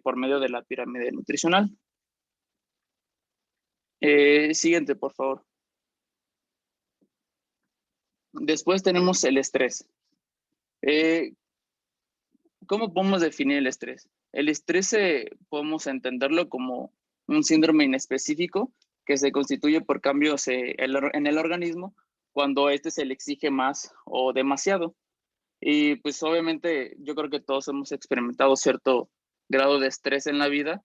por medio de la pirámide nutricional. Siguiente, por favor. Después tenemos el estrés. ¿Cómo podemos definir el estrés? El estrés podemos entenderlo como un síndrome inespecífico que se constituye por cambios en el organismo cuando se le exige más o demasiado. Y pues obviamente yo creo que todos hemos experimentado cierto grado de estrés en la vida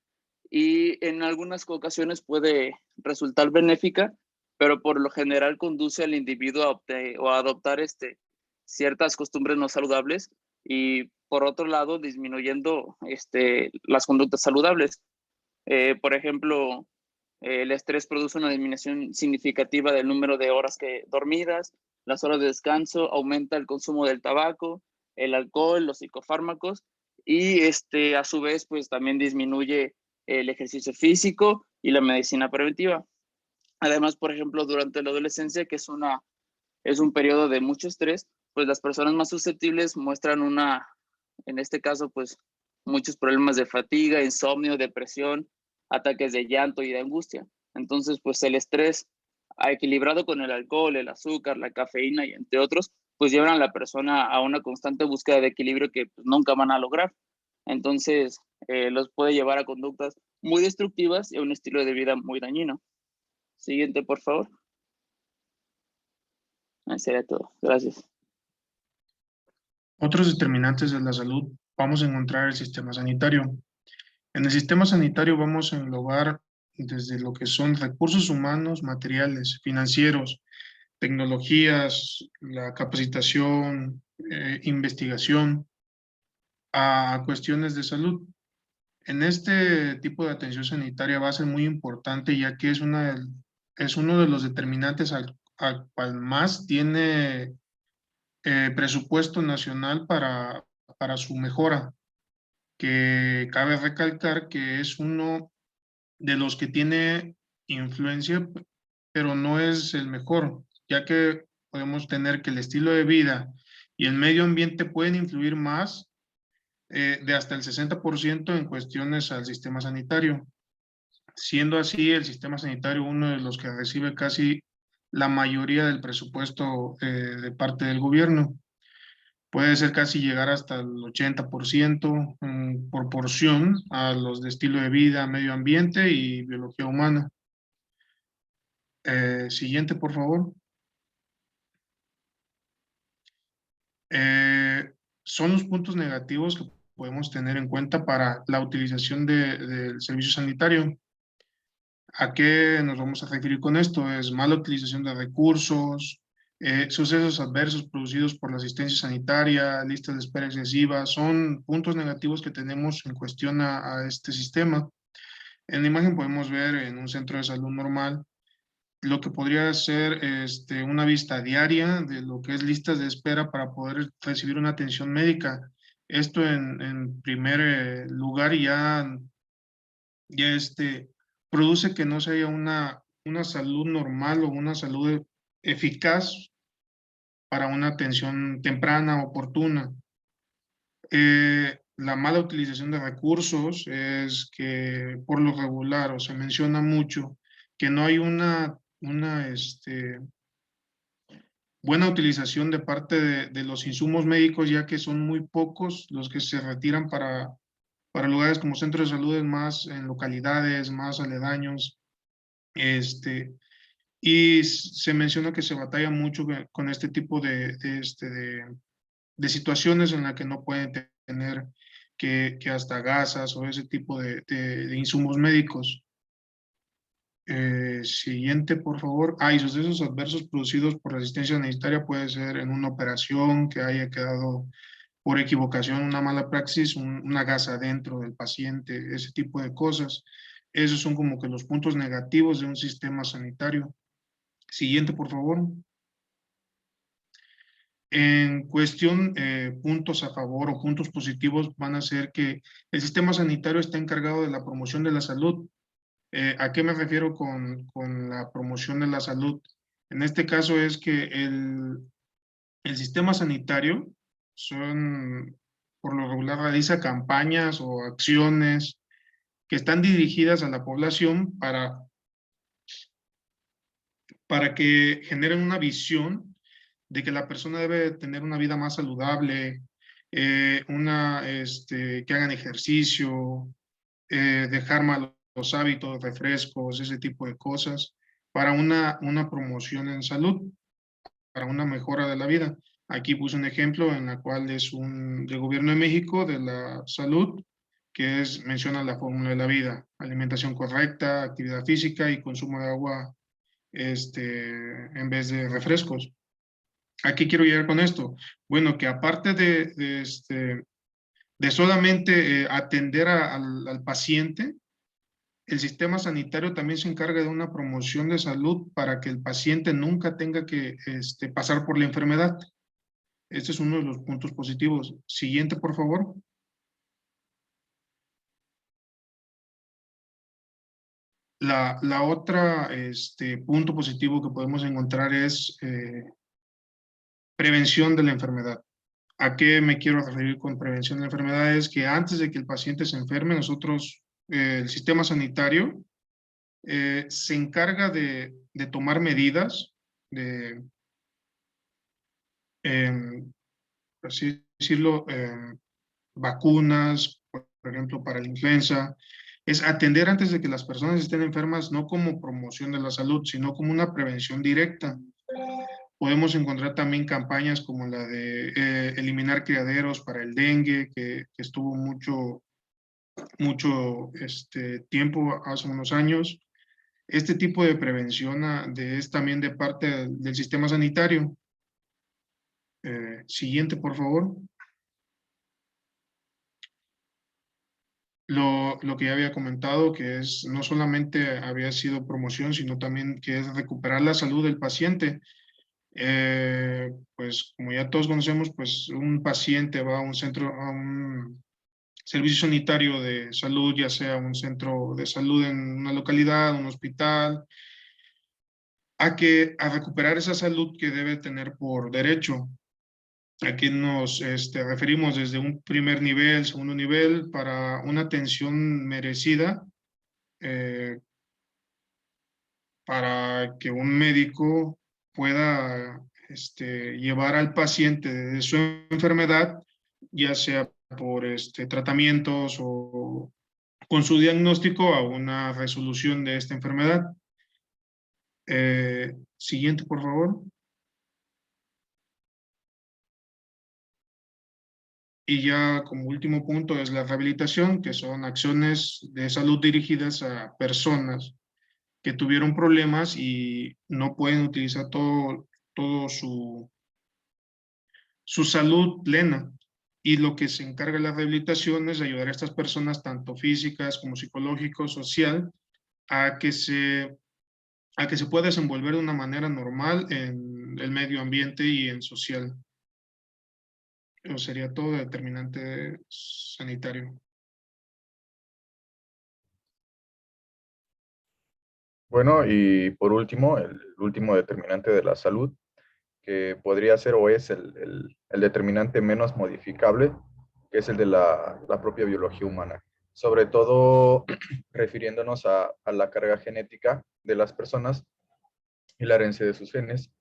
y en algunas ocasiones puede resultar benéfica, pero por lo general conduce al individuo a adoptar ciertas costumbres no saludables y por otro lado disminuyendo las conductas saludables. Por ejemplo, el estrés produce una disminución significativa del número de horas dormidas, las horas de descanso, aumenta el consumo del tabaco, el alcohol, los psicofármacos y a su vez pues también disminuye el ejercicio físico y la medicina preventiva. Además, por ejemplo, durante la adolescencia, que es un periodo de mucho estrés, pues las personas más susceptibles muestran en este caso, pues muchos problemas de fatiga, insomnio, depresión, ataques de llanto y de angustia. Entonces, pues el estrés equilibrado con el alcohol, el azúcar, la cafeína y entre otros, pues llevan a la persona a una constante búsqueda de equilibrio que pues, nunca van a lograr. Entonces, los puede llevar a conductas muy destructivas y a un estilo de vida muy dañino. Siguiente, por favor. Eso sería todo. Gracias. Otros determinantes de la salud vamos a encontrar el sistema sanitario. En el sistema sanitario vamos a englobar desde lo que son recursos humanos, materiales, financieros, tecnologías, la capacitación, investigación, a cuestiones de salud. En este tipo de atención sanitaria va a ser muy importante ya que es uno de los determinantes al cual más tiene presupuesto nacional para su mejora, que cabe recalcar que es uno de los que tiene influencia, pero no es el mejor, ya que podemos tener que el estilo de vida y el medio ambiente pueden influir más de hasta el 60% en cuestiones al sistema sanitario. Siendo así, el sistema sanitario uno de los que recibe casi la mayoría del presupuesto de parte del gobierno. Puede ser casi llegar hasta el 80% en proporción a los de estilo de vida, medio ambiente y biología humana. Siguiente, por favor. Son los puntos negativos que podemos tener en cuenta para la utilización del servicio sanitario. ¿A qué nos vamos a referir con esto? Es mala utilización de recursos, sucesos adversos producidos por la asistencia sanitaria, listas de espera excesivas, son puntos negativos que tenemos en cuestión a este sistema. En la imagen podemos ver en un centro de salud normal lo que podría ser una vista diaria de lo que es listas de espera para poder recibir una atención médica. Esto en primer lugar ya produce que no se haya una salud normal o una salud eficaz para una atención temprana, oportuna. La mala utilización de recursos es que por lo regular, o se menciona mucho, que no hay una buena utilización de parte de los insumos médicos, ya que son muy pocos los que se retiran para lugares como centros de salud más en localidades, más aledaños. Y se menciona que se batalla mucho con este tipo de situaciones en las que no pueden tener que hasta gasas o ese tipo de insumos médicos. Siguiente, por favor. Y sucesos adversos producidos por resistencia sanitaria puede ser en una operación que haya quedado por equivocación, una mala praxis, una gasa dentro del paciente, ese tipo de cosas. Esos son como que los puntos negativos de un sistema sanitario. Siguiente, por favor. En cuestión, puntos a favor o puntos positivos van a ser que el sistema sanitario está encargado de la promoción de la salud. ¿A qué me refiero con la promoción de la salud? En este caso es que el sistema sanitario por lo regular realiza campañas o acciones que están dirigidas a la población para que generen una visión de que la persona debe tener una vida más saludable, que hagan ejercicio, dejar malos hábitos, refrescos, ese tipo de cosas, para una promoción en salud, para una mejora de la vida. Aquí puse un ejemplo en la cual es del Gobierno de México, de la salud, que menciona la fórmula de la vida: alimentación correcta, actividad física y consumo de agua en vez de refrescos. ¿A qué quiero llegar con esto? Bueno, que aparte de solamente atender al paciente, el sistema sanitario también se encarga de una promoción de salud para que el paciente nunca tenga que pasar por la enfermedad. Este es uno de los puntos positivos. Siguiente, por favor. La otra punto positivo que podemos encontrar es prevención de la enfermedad. ¿A qué me quiero referir con prevención de la enfermedad? Es que antes de que el paciente se enferme, nosotros, el sistema sanitario, se encarga de tomar medidas, por así decirlo, vacunas, por ejemplo, para la influenza. Es atender antes de que las personas estén enfermas, no como promoción de la salud, sino como una prevención directa. Podemos encontrar también campañas como la de eliminar criaderos para el dengue, que estuvo mucho tiempo, hace unos años. Este tipo de prevención es también de parte del sistema sanitario. Siguiente, por favor. Lo que ya había comentado, que no solamente había sido promoción, sino también que es recuperar la salud del paciente. Pues como ya todos conocemos, pues un paciente va a un servicio sanitario de salud, ya sea un centro de salud en una localidad, un hospital, a recuperar esa salud que debe tener por derecho. Aquí nos referimos desde un primer nivel, segundo nivel, para una atención merecida, para que un médico pueda llevar al paciente de su enfermedad, ya sea por tratamientos o con su diagnóstico, a una resolución de esta enfermedad. Siguiente, por favor. Y ya como último punto es la rehabilitación, que son acciones de salud dirigidas a personas que tuvieron problemas y no pueden utilizar todo su salud plena. y lo que se encarga de la rehabilitación es ayudar a estas personas, tanto físicas como psicológico, social, a que se pueda desenvolver de una manera normal en el medio ambiente y en social. Eso sería todo determinante sanitario. Bueno, y por último, el último determinante de la salud, que podría ser o es el determinante menos modificable, que es el de la propia biología humana. Sobre todo refiriéndonos a la carga genética de las personas y la herencia de sus genes,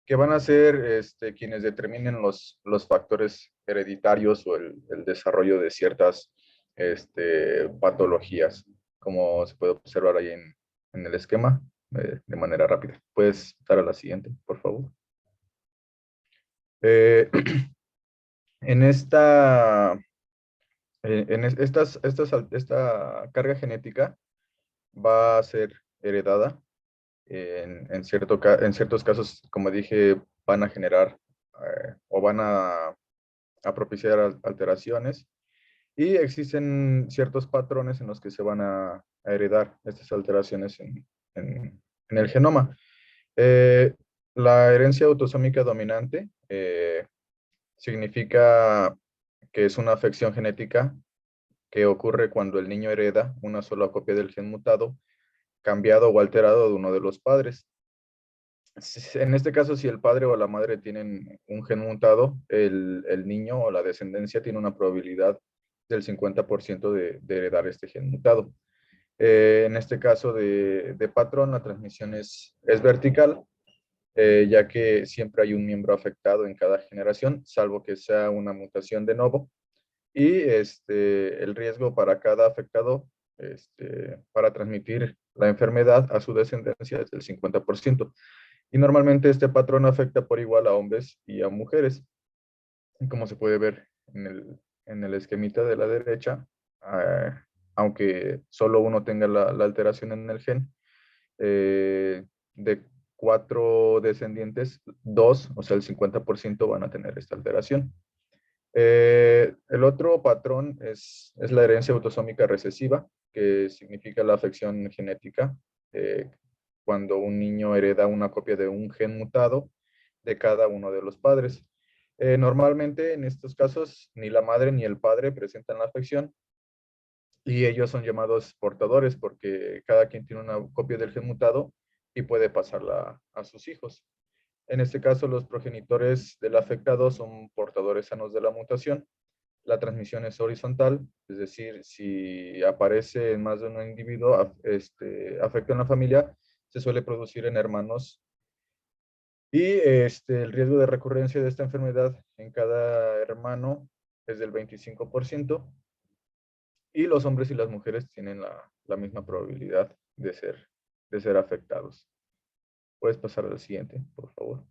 que van a ser quienes determinen los factores hereditarios o el desarrollo de ciertas patologías, como se puede observar ahí en el esquema de manera rápida. Puedes dar a la siguiente, por favor. Eh, en esta esta carga genética va a ser heredada. En ciertos casos, como dije, van a generar o van a propiciar alteraciones, y existen ciertos patrones en los que se van a heredar estas alteraciones en el genoma. Eh, la herencia autosómica dominante significa que es una afección genética que ocurre cuando el niño hereda una sola copia del gen mutado, cambiado o alterado de uno de los padres. En este caso, si el padre o la madre tienen un gen mutado, el niño o la descendencia tiene una probabilidad del 50% de heredar este gen mutado. En este caso de patrón, la transmisión es vertical, ya que siempre hay un miembro afectado en cada generación, salvo que sea una mutación de novo. Y el riesgo para cada afectado para transmitir la enfermedad a su descendencia es del 50%. Y normalmente este patrón afecta por igual a hombres y a mujeres. Y como se puede ver en el esquemita de la derecha, aunque solo uno tenga la alteración en el gen, de 4 descendientes, 2, o sea, el 50% van a tener esta alteración. El otro patrón es la herencia autosómica recesiva, que significa la afección genética, cuando un niño hereda una copia de un gen mutado de cada uno de los padres. Normalmente en estos casos ni la madre ni el padre presentan la afección, y ellos son llamados portadores porque cada quien tiene una copia del gen mutado y puede pasarla a sus hijos. En este caso, los progenitores del afectado son portadores sanos de la mutación. La transmisión es horizontal, es decir, si aparece en más de un individuo afecto en la familia, se suele producir en hermanos. Y el riesgo de recurrencia de esta enfermedad en cada hermano es del 25%, y los hombres y las mujeres tienen la misma probabilidad de ser afectados. Puedes pasar al siguiente, por favor.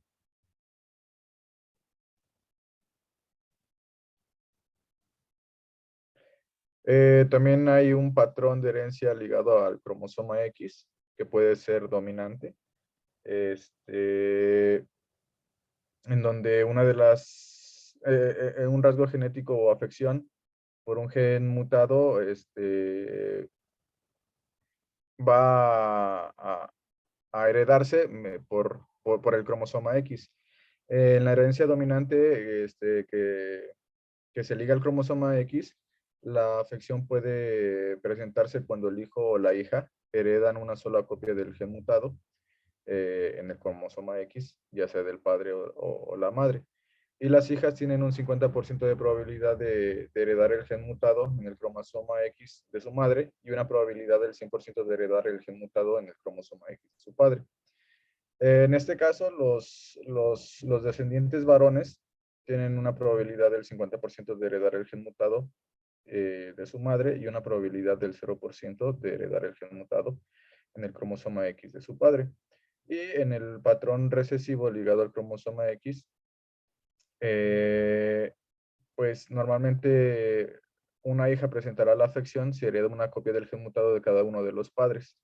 También hay un patrón de herencia ligado al cromosoma X, que puede ser dominante, en donde una de un rasgo genético o afección por un gen mutado va a heredarse por el cromosoma X. En la herencia dominante que se liga al cromosoma X, la afección puede presentarse cuando el hijo o la hija heredan una sola copia del gen mutado en el cromosoma X, ya sea del padre o la madre. Y las hijas tienen un 50% de probabilidad de heredar el gen mutado en el cromosoma X de su madre, y una probabilidad del 100% de heredar el gen mutado en el cromosoma X de su padre. En este caso, los descendientes varones tienen una probabilidad del 50% de heredar el gen mutado de su madre, y una probabilidad del 0% de heredar el gen mutado en el cromosoma X de su padre. Y en el patrón recesivo ligado al cromosoma X, pues normalmente una hija presentará la afección si hereda una copia del gen mutado de cada uno de los padres.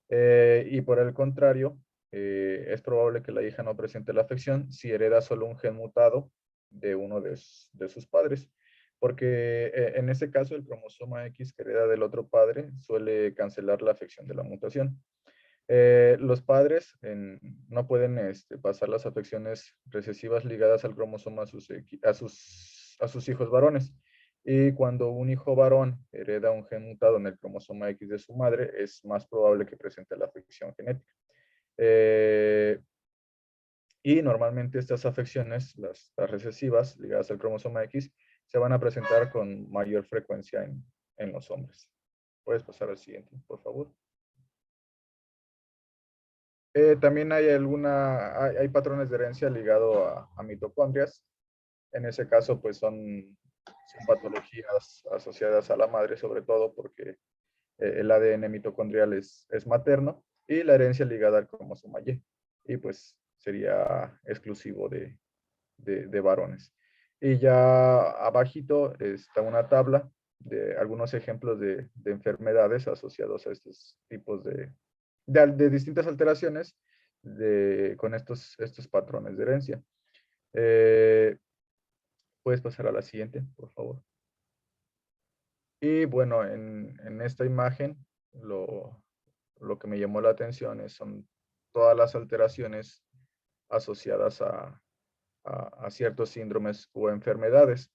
Y por el contrario, es probable que la hija no presente la afección si hereda solo un gen mutado de uno de sus padres. porque en este caso el cromosoma X que hereda del otro padre suele cancelar la afección de la mutación. Los padres no pueden pasar las afecciones recesivas ligadas al cromosoma a sus hijos varones. Y cuando un hijo varón hereda un gen mutado en el cromosoma X de su madre, es más probable que presente la afección genética. Y normalmente estas afecciones, las recesivas ligadas al cromosoma X, se van a presentar con mayor frecuencia en los hombres. Puedes pasar al siguiente, por favor. También hay patrones de herencia ligados a mitocondrias. En ese caso, pues son patologías asociadas a la madre, sobre todo porque el ADN mitocondrial es materno y la herencia ligada al cromosoma Y. Y pues sería exclusivo de varones. Y ya abajito está una tabla de algunos ejemplos de enfermedades asociados a estos tipos de distintas alteraciones con estos patrones de herencia. Puedes pasar a la siguiente, por favor. Y bueno, en esta imagen, lo que me llamó la atención son todas las alteraciones asociadas a ciertos síndromes o enfermedades.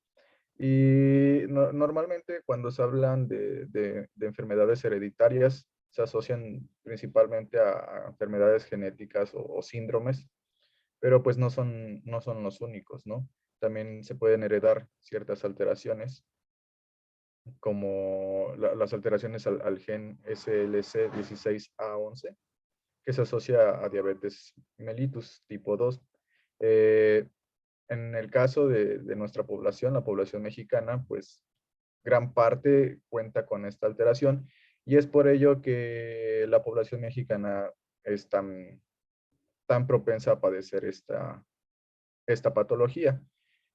Y normalmente cuando se hablan de enfermedades hereditarias, se asocian principalmente a enfermedades genéticas o síndromes, pero pues no son los únicos, ¿no? También se pueden heredar ciertas alteraciones, como las alteraciones al gen SLC16A11, que se asocia a diabetes mellitus tipo 2. En el caso de nuestra población, la población mexicana, pues gran parte cuenta con esta alteración y es por ello que la población mexicana es tan propensa a padecer esta patología.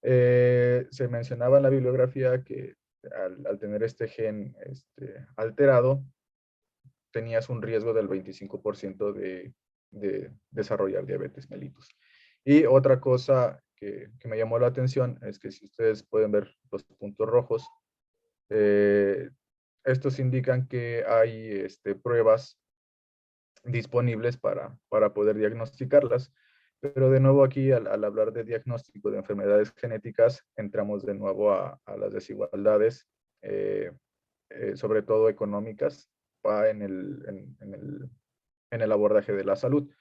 Se mencionaba en la bibliografía que al tener este gen alterado, tenías un riesgo del 25% de desarrollar diabetes mellitus. Y otra cosa que me llamó la atención es que si ustedes pueden ver los puntos rojos, estos indican que hay pruebas disponibles para poder diagnosticarlas. Pero de nuevo aquí, al hablar de diagnóstico de enfermedades genéticas, entramos de nuevo a las desigualdades, sobre todo económicas, en el abordaje de la salud.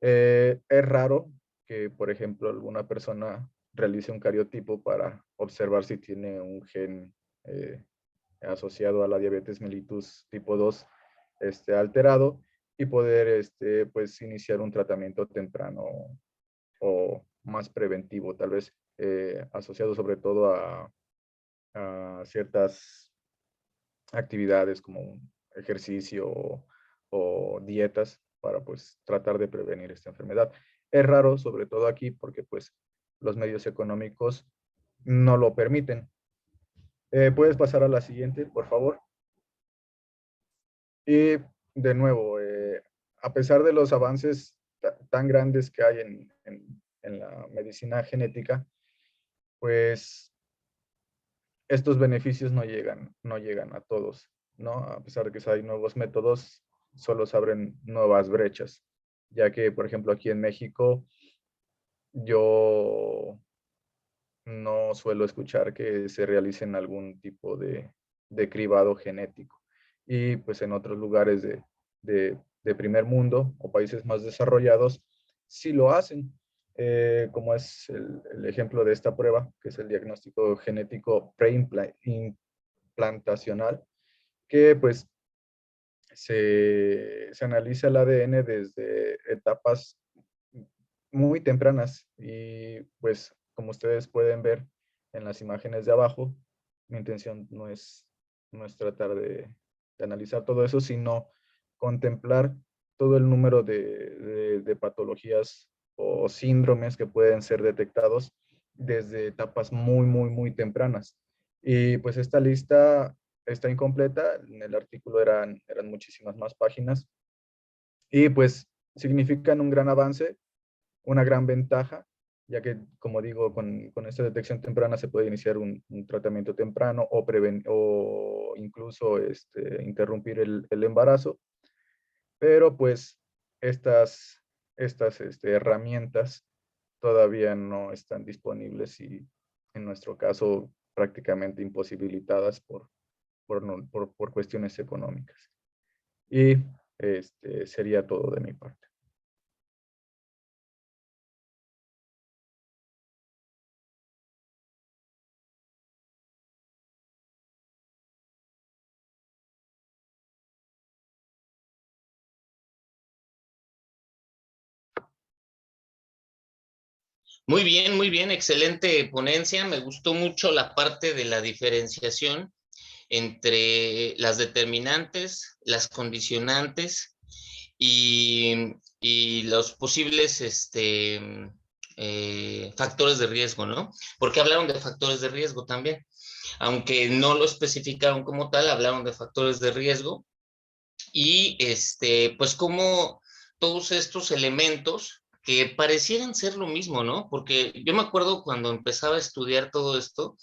Es raro que, por ejemplo, alguna persona realice un cariotipo para observar si tiene un gen asociado a la diabetes mellitus tipo 2 alterado y poder pues iniciar un tratamiento temprano o más preventivo, tal vez asociado sobre todo a ciertas actividades como ejercicio o dietas para pues tratar de prevenir esta enfermedad. Es raro, sobre todo aquí, porque pues los medios económicos no lo permiten. ¿Puedes pasar a la siguiente, por favor? Y de nuevo, a pesar de los avances tan grandes que hay en la medicina genética, pues estos beneficios no llegan a todos, ¿no? A pesar de que hay nuevos métodos, solo se abren nuevas brechas, ya que, por ejemplo, aquí en México, yo no suelo escuchar que se realicen algún tipo de cribado genético. Y pues en otros lugares de primer mundo o países más desarrollados, sí lo hacen, como es el ejemplo de esta prueba, que es el diagnóstico genético preimplantacional, que pues se analiza el ADN desde etapas muy tempranas y pues como ustedes pueden ver en las imágenes de abajo, mi intención no es tratar de analizar todo eso, sino contemplar todo el número de patologías o síndromes que pueden ser detectados desde etapas muy tempranas. Y pues esta lista está incompleta, en el artículo eran muchísimas más páginas y pues significan un gran avance, una gran ventaja ya que, como digo, con esta detección temprana se puede iniciar un tratamiento temprano o incluso interrumpir el embarazo, pero pues estas herramientas todavía no están disponibles y en nuestro caso prácticamente imposibilitadas por cuestiones económicas. Y sería todo de mi parte. muy bien, excelente ponencia. Me gustó mucho la parte de la diferenciación entre las determinantes, las condicionantes y los posibles factores de riesgo, ¿no? Porque hablaron de factores de riesgo también. Aunque no lo especificaron como tal, hablaron de factores de riesgo y pues como todos estos elementos que parecieran ser lo mismo, ¿no? Porque yo me acuerdo cuando empezaba a estudiar todo esto,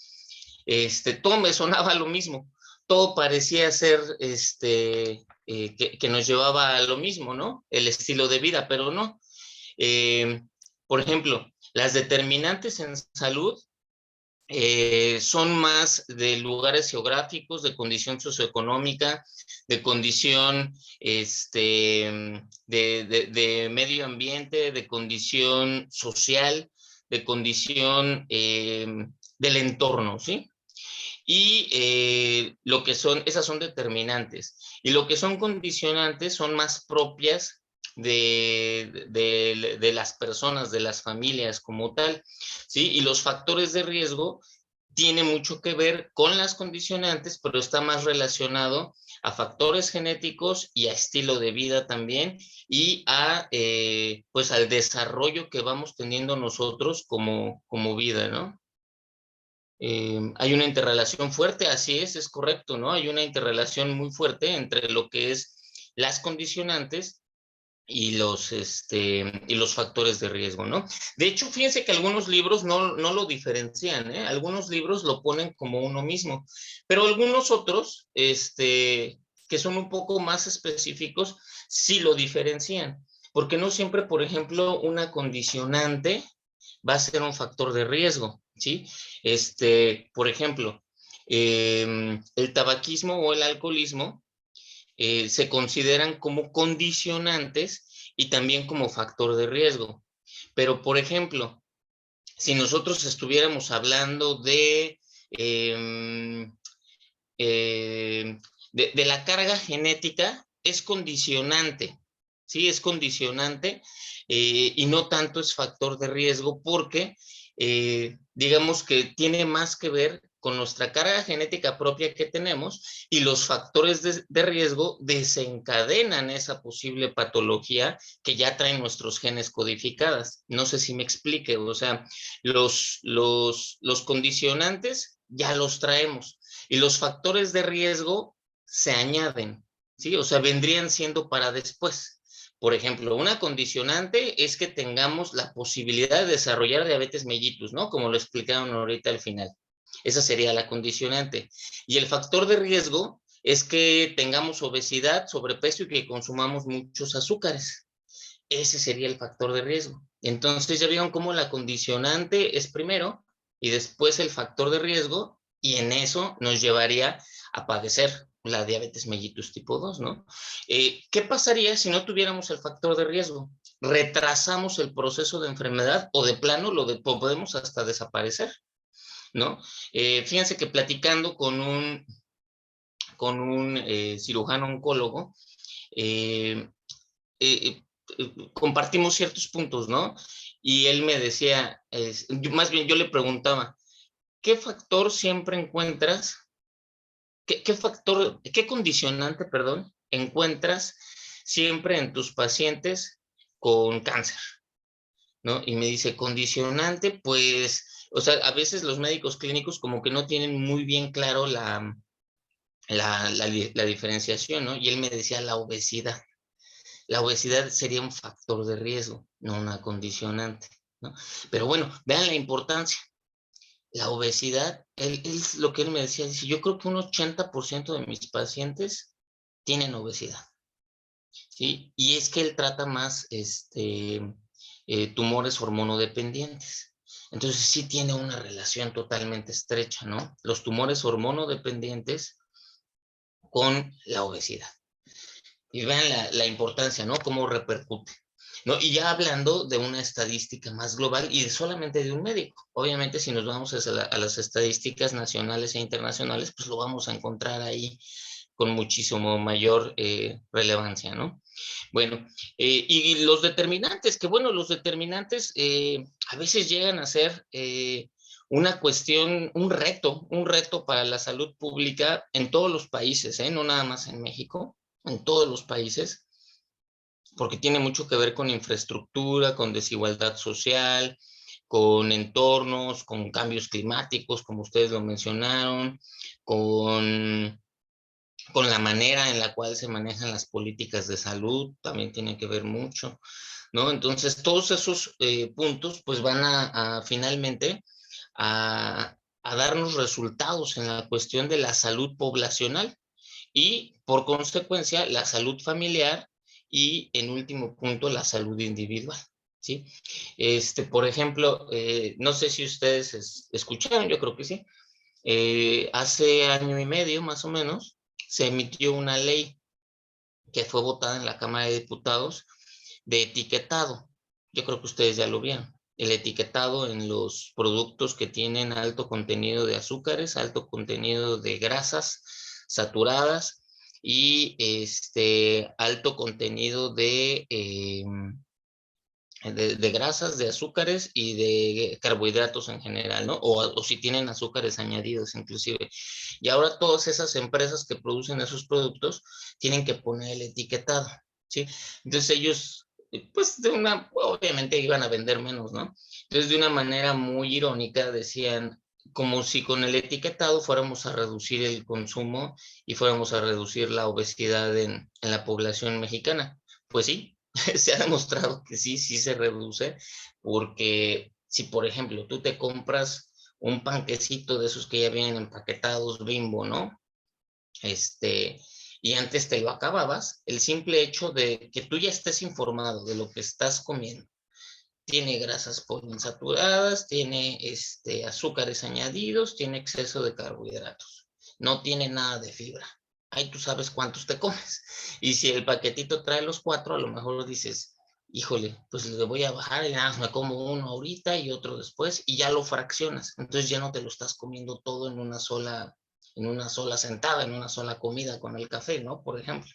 todo me sonaba lo mismo, todo parecía ser que nos llevaba a lo mismo, ¿no? El estilo de vida, pero no. Eh, por ejemplo, las determinantes en salud son más de lugares geográficos, de condición socioeconómica, de condición de medio ambiente, de condición social, de condición del entorno, ¿sí? Y lo que son, esas son determinantes. Y lo que son condicionantes son más propias de las personas, de las familias como tal, ¿sí? Y los factores de riesgo tienen mucho que ver con las condicionantes, pero está más relacionado a factores genéticos y a estilo de vida también, y a, pues al desarrollo que vamos teniendo nosotros como vida, ¿no? Hay una interrelación fuerte, así es correcto, ¿no? Hay una interrelación muy fuerte entre lo que es las condicionantes y los factores de riesgo, ¿no? De hecho, fíjense que algunos libros no lo diferencian, ¿eh? Algunos libros lo ponen como uno mismo, pero algunos otros, que son un poco más específicos, sí lo diferencian, porque no siempre, por ejemplo, una condicionante va a ser un factor de riesgo, ¿sí? Por ejemplo, el tabaquismo o el alcoholismo se consideran como condicionantes y también como factor de riesgo. Pero, por ejemplo, si nosotros estuviéramos hablando de la carga genética, es condicionante, ¿sí? Es condicionante y no tanto es factor de riesgo porque digamos que tiene más que ver con nuestra carga genética propia que tenemos y los factores de riesgo desencadenan esa posible patología que ya traen nuestros genes codificadas. No sé si me explique, o sea, los condicionantes ya los traemos y los factores de riesgo se añaden, ¿sí? O sea, vendrían siendo para después. Por ejemplo, una condicionante es que tengamos la posibilidad de desarrollar diabetes mellitus, ¿no? Como lo explicaron ahorita al final. Esa sería la condicionante. Y el factor de riesgo es que tengamos obesidad, sobrepeso y que consumamos muchos azúcares. Ese sería el factor de riesgo. Entonces ya vieron cómo la condicionante es primero y después el factor de riesgo, y en eso nos llevaría a padecer la diabetes mellitus tipo 2, ¿no? ¿Qué pasaría si no tuviéramos el factor de riesgo? Retrasamos el proceso de enfermedad o de plano podemos hasta desaparecer, ¿no? Fíjense que platicando con un cirujano oncólogo, compartimos ciertos puntos, ¿no? Y él me decía, más bien yo le preguntaba, ¿qué factor siempre encuentras, qué condicionante, perdón, encuentras siempre en tus pacientes con cáncer, ¿no? Y me dice, condicionante, pues, o sea, a veces los médicos clínicos como que no tienen muy bien claro la diferenciación, ¿no? Y él me decía la obesidad. La obesidad sería un factor de riesgo, no una condicionante. ¿no? Pero bueno, vean la importancia. La obesidad, es lo que él me decía, dice, yo creo que un 80% de mis pacientes tienen obesidad, ¿sí? Y es que él trata más tumores hormonodependientes. Entonces sí tiene una relación totalmente estrecha, ¿no? Los tumores hormonodependientes con la obesidad. Y vean la importancia, ¿no? Cómo repercute, ¿no? Y ya hablando de una estadística más global y solamente de un médico. Obviamente, si nos vamos a las estadísticas nacionales e internacionales, pues lo vamos a encontrar ahí con muchísimo mayor relevancia, ¿no? Bueno, y los determinantes, que bueno, los determinantes a veces llegan a ser una cuestión, un reto para la salud pública en todos los países, no nada más en México, en todos los países, porque tiene mucho que ver con infraestructura, con desigualdad social, con entornos, con cambios climáticos, como ustedes lo mencionaron, con la manera en la cual se manejan las políticas de salud, también tiene que ver mucho, ¿no? Entonces, todos esos puntos, pues van a finalmente a darnos resultados en la cuestión de la salud poblacional y, por consecuencia, la salud familiar y, en último punto, la salud individual, ¿sí? Por ejemplo, no sé si ustedes escucharon, yo creo que sí, hace año y medio, más o menos, se emitió una ley que fue votada en la Cámara de Diputados de etiquetado. Yo creo que ustedes ya lo vieron. El etiquetado en los productos que tienen alto contenido de azúcares, alto contenido de grasas saturadas y alto contenido de grasas, de azúcares y de carbohidratos en general, ¿no? O si tienen azúcares añadidos inclusive. Y ahora todas esas empresas que producen esos productos tienen que poner el etiquetado, ¿sí? Entonces ellos, pues obviamente iban a vender menos, ¿no? Entonces de una manera muy irónica decían, como si con el etiquetado fuéramos a reducir el consumo y fuéramos a reducir la obesidad en la población mexicana. Pues sí, se ha demostrado que sí se reduce, porque si, por ejemplo, tú te compras un panquecito de esos que ya vienen empaquetados Bimbo, ¿no? Y antes te lo acababas, el simple hecho de que tú ya estés informado de lo que estás comiendo, tiene grasas poliinsaturadas, tiene azúcares añadidos, tiene exceso de carbohidratos, no tiene nada de fibra. Ahí tú sabes cuántos te comes. Y si el paquetito trae los 4, a lo mejor dices, híjole, pues le voy a bajar y nada más me como uno ahorita y otro después, y ya lo fraccionas. Entonces ya no te lo estás comiendo todo en una sola sentada, en una sola comida con el café, ¿no? Por ejemplo.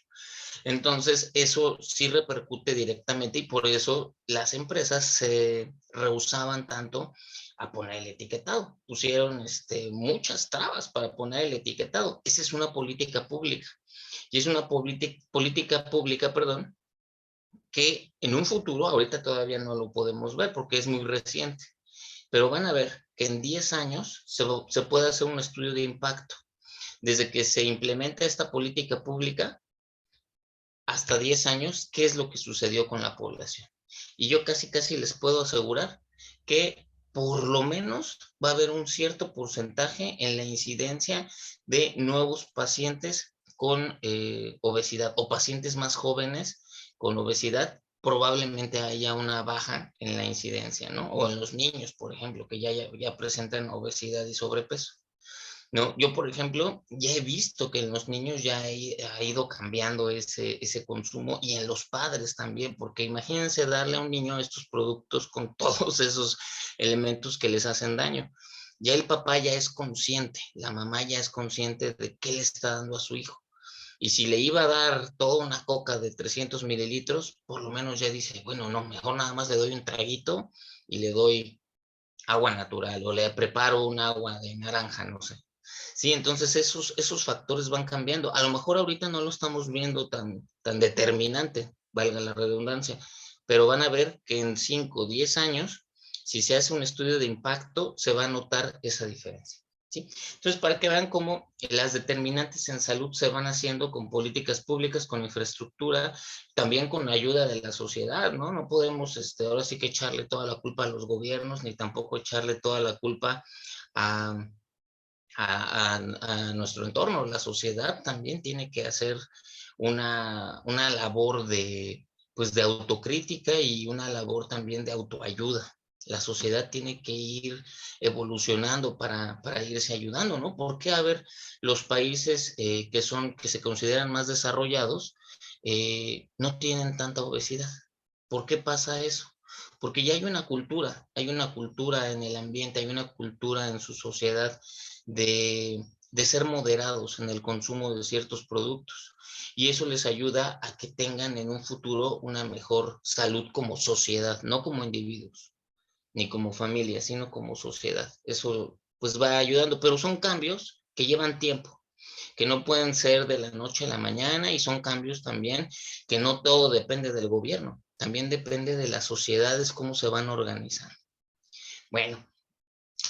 Entonces, eso sí repercute directamente y por eso las empresas se rehusaban tanto a poner el etiquetado. Pusieron muchas trabas para poner el etiquetado. Esa es una política pública. Y es una política pública, perdón, que en un futuro, ahorita todavía no lo podemos ver porque es muy reciente, pero van a ver que en 10 años se puede hacer un estudio de impacto. Desde que se implementa esta política pública, hasta 10 años, qué es lo que sucedió con la población. Y yo casi les puedo asegurar que por lo menos va a haber un cierto porcentaje en la incidencia de nuevos pacientes con obesidad o pacientes más jóvenes con obesidad. Probablemente haya una baja en la incidencia, ¿no? O en los niños, por ejemplo, que ya presentan obesidad y sobrepeso. No, yo, por ejemplo, ya he visto que en los niños ya ha ido cambiando ese consumo y en los padres también, porque imagínense darle a un niño estos productos con todos esos elementos que les hacen daño. Ya el papá ya es consciente, la mamá ya es consciente de qué le está dando a su hijo. Y si le iba a dar toda una coca de 300 mililitros, por lo menos ya dice, bueno, no, mejor nada más le doy un traguito y le doy agua natural o le preparo un agua de naranja, no sé. Sí, entonces esos factores van cambiando. A lo mejor ahorita no lo estamos viendo tan determinante, valga la redundancia, pero van a ver que en 5 o 10 años, si se hace un estudio de impacto, se va a notar esa diferencia. ¿sí? Entonces, para que vean cómo las determinantes en salud se van haciendo con políticas públicas, con infraestructura, también con la ayuda de la sociedad, ¿no? No podemos ahora sí que echarle toda la culpa a los gobiernos, ni tampoco echarle toda la culpa a, a nuestro entorno. La sociedad también tiene que hacer una labor de, pues, de autocrítica y una labor también de autoayuda. La sociedad tiene que ir evolucionando para irse ayudando, ¿no? Porque, a ver, los países que se consideran más desarrollados no tienen tanta obesidad. ¿Por qué pasa eso? Porque ya hay una cultura en el ambiente, hay una cultura en su sociedad de ser moderados en el consumo de ciertos productos. Y eso les ayuda a que tengan en un futuro una mejor salud como sociedad, no como individuos, ni como familia, sino como sociedad. Eso pues va ayudando, pero son cambios que llevan tiempo, que no pueden ser de la noche a la mañana, y son cambios también que no todo depende del gobierno, también depende de las sociedades, cómo se van organizando. Bueno,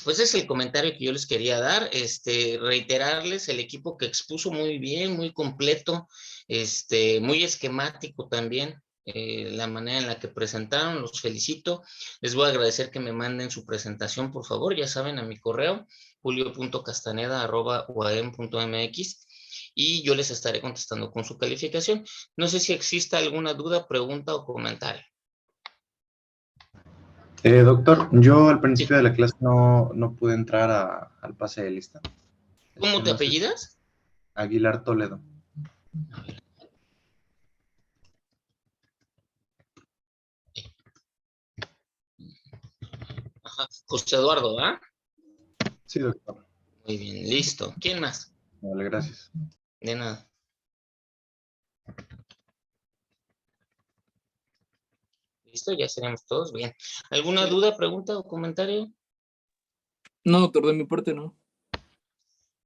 pues es el comentario que yo les quería dar, reiterarles el equipo que expuso muy bien, muy completo, muy esquemático también, la manera en la que presentaron, los felicito. Les voy a agradecer que me manden su presentación, por favor, ya saben, a mi correo, julio.castaneda@uam.mx, y yo les estaré contestando con su calificación. No sé si exista alguna duda, pregunta o comentario. Doctor, yo al Sí. principio de la clase no pude entrar al pase de lista. ¿Cómo te No sé, apellidas? Aguilar Toledo. Ajá. José Eduardo, ¿ah? Sí, doctor. Muy bien, listo. ¿Quién más? Vale, gracias. De nada. Listo, ya seremos todos. Bien. ¿Alguna duda, pregunta o comentario? No, doctor, de mi parte no.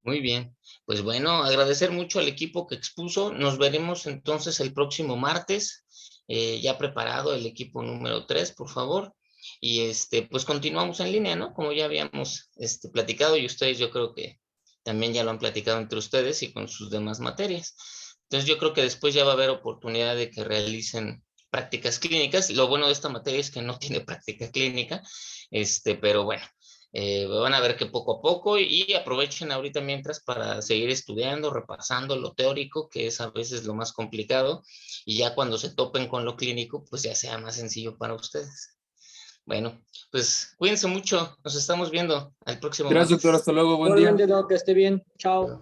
Muy bien. Pues bueno, agradecer mucho al equipo que expuso. Nos veremos entonces el próximo martes. Ya preparado el equipo número 3, por favor. Y pues continuamos en línea, ¿no? Como ya habíamos platicado, y ustedes yo creo que también ya lo han platicado entre ustedes y con sus demás materias. Entonces yo creo que después ya va a haber oportunidad de que realicen prácticas clínicas. Lo bueno de esta materia es que no tiene práctica clínica, pero bueno, van a ver que poco a poco, y aprovechen ahorita mientras para seguir estudiando, repasando lo teórico, que es a veces lo más complicado, y ya cuando se topen con lo clínico, pues ya sea más sencillo para ustedes. Bueno, pues cuídense mucho, nos estamos viendo al próximo Gracias, martes. doctor, hasta luego, buen día. Igualmente, Doc, que esté bien. Chao.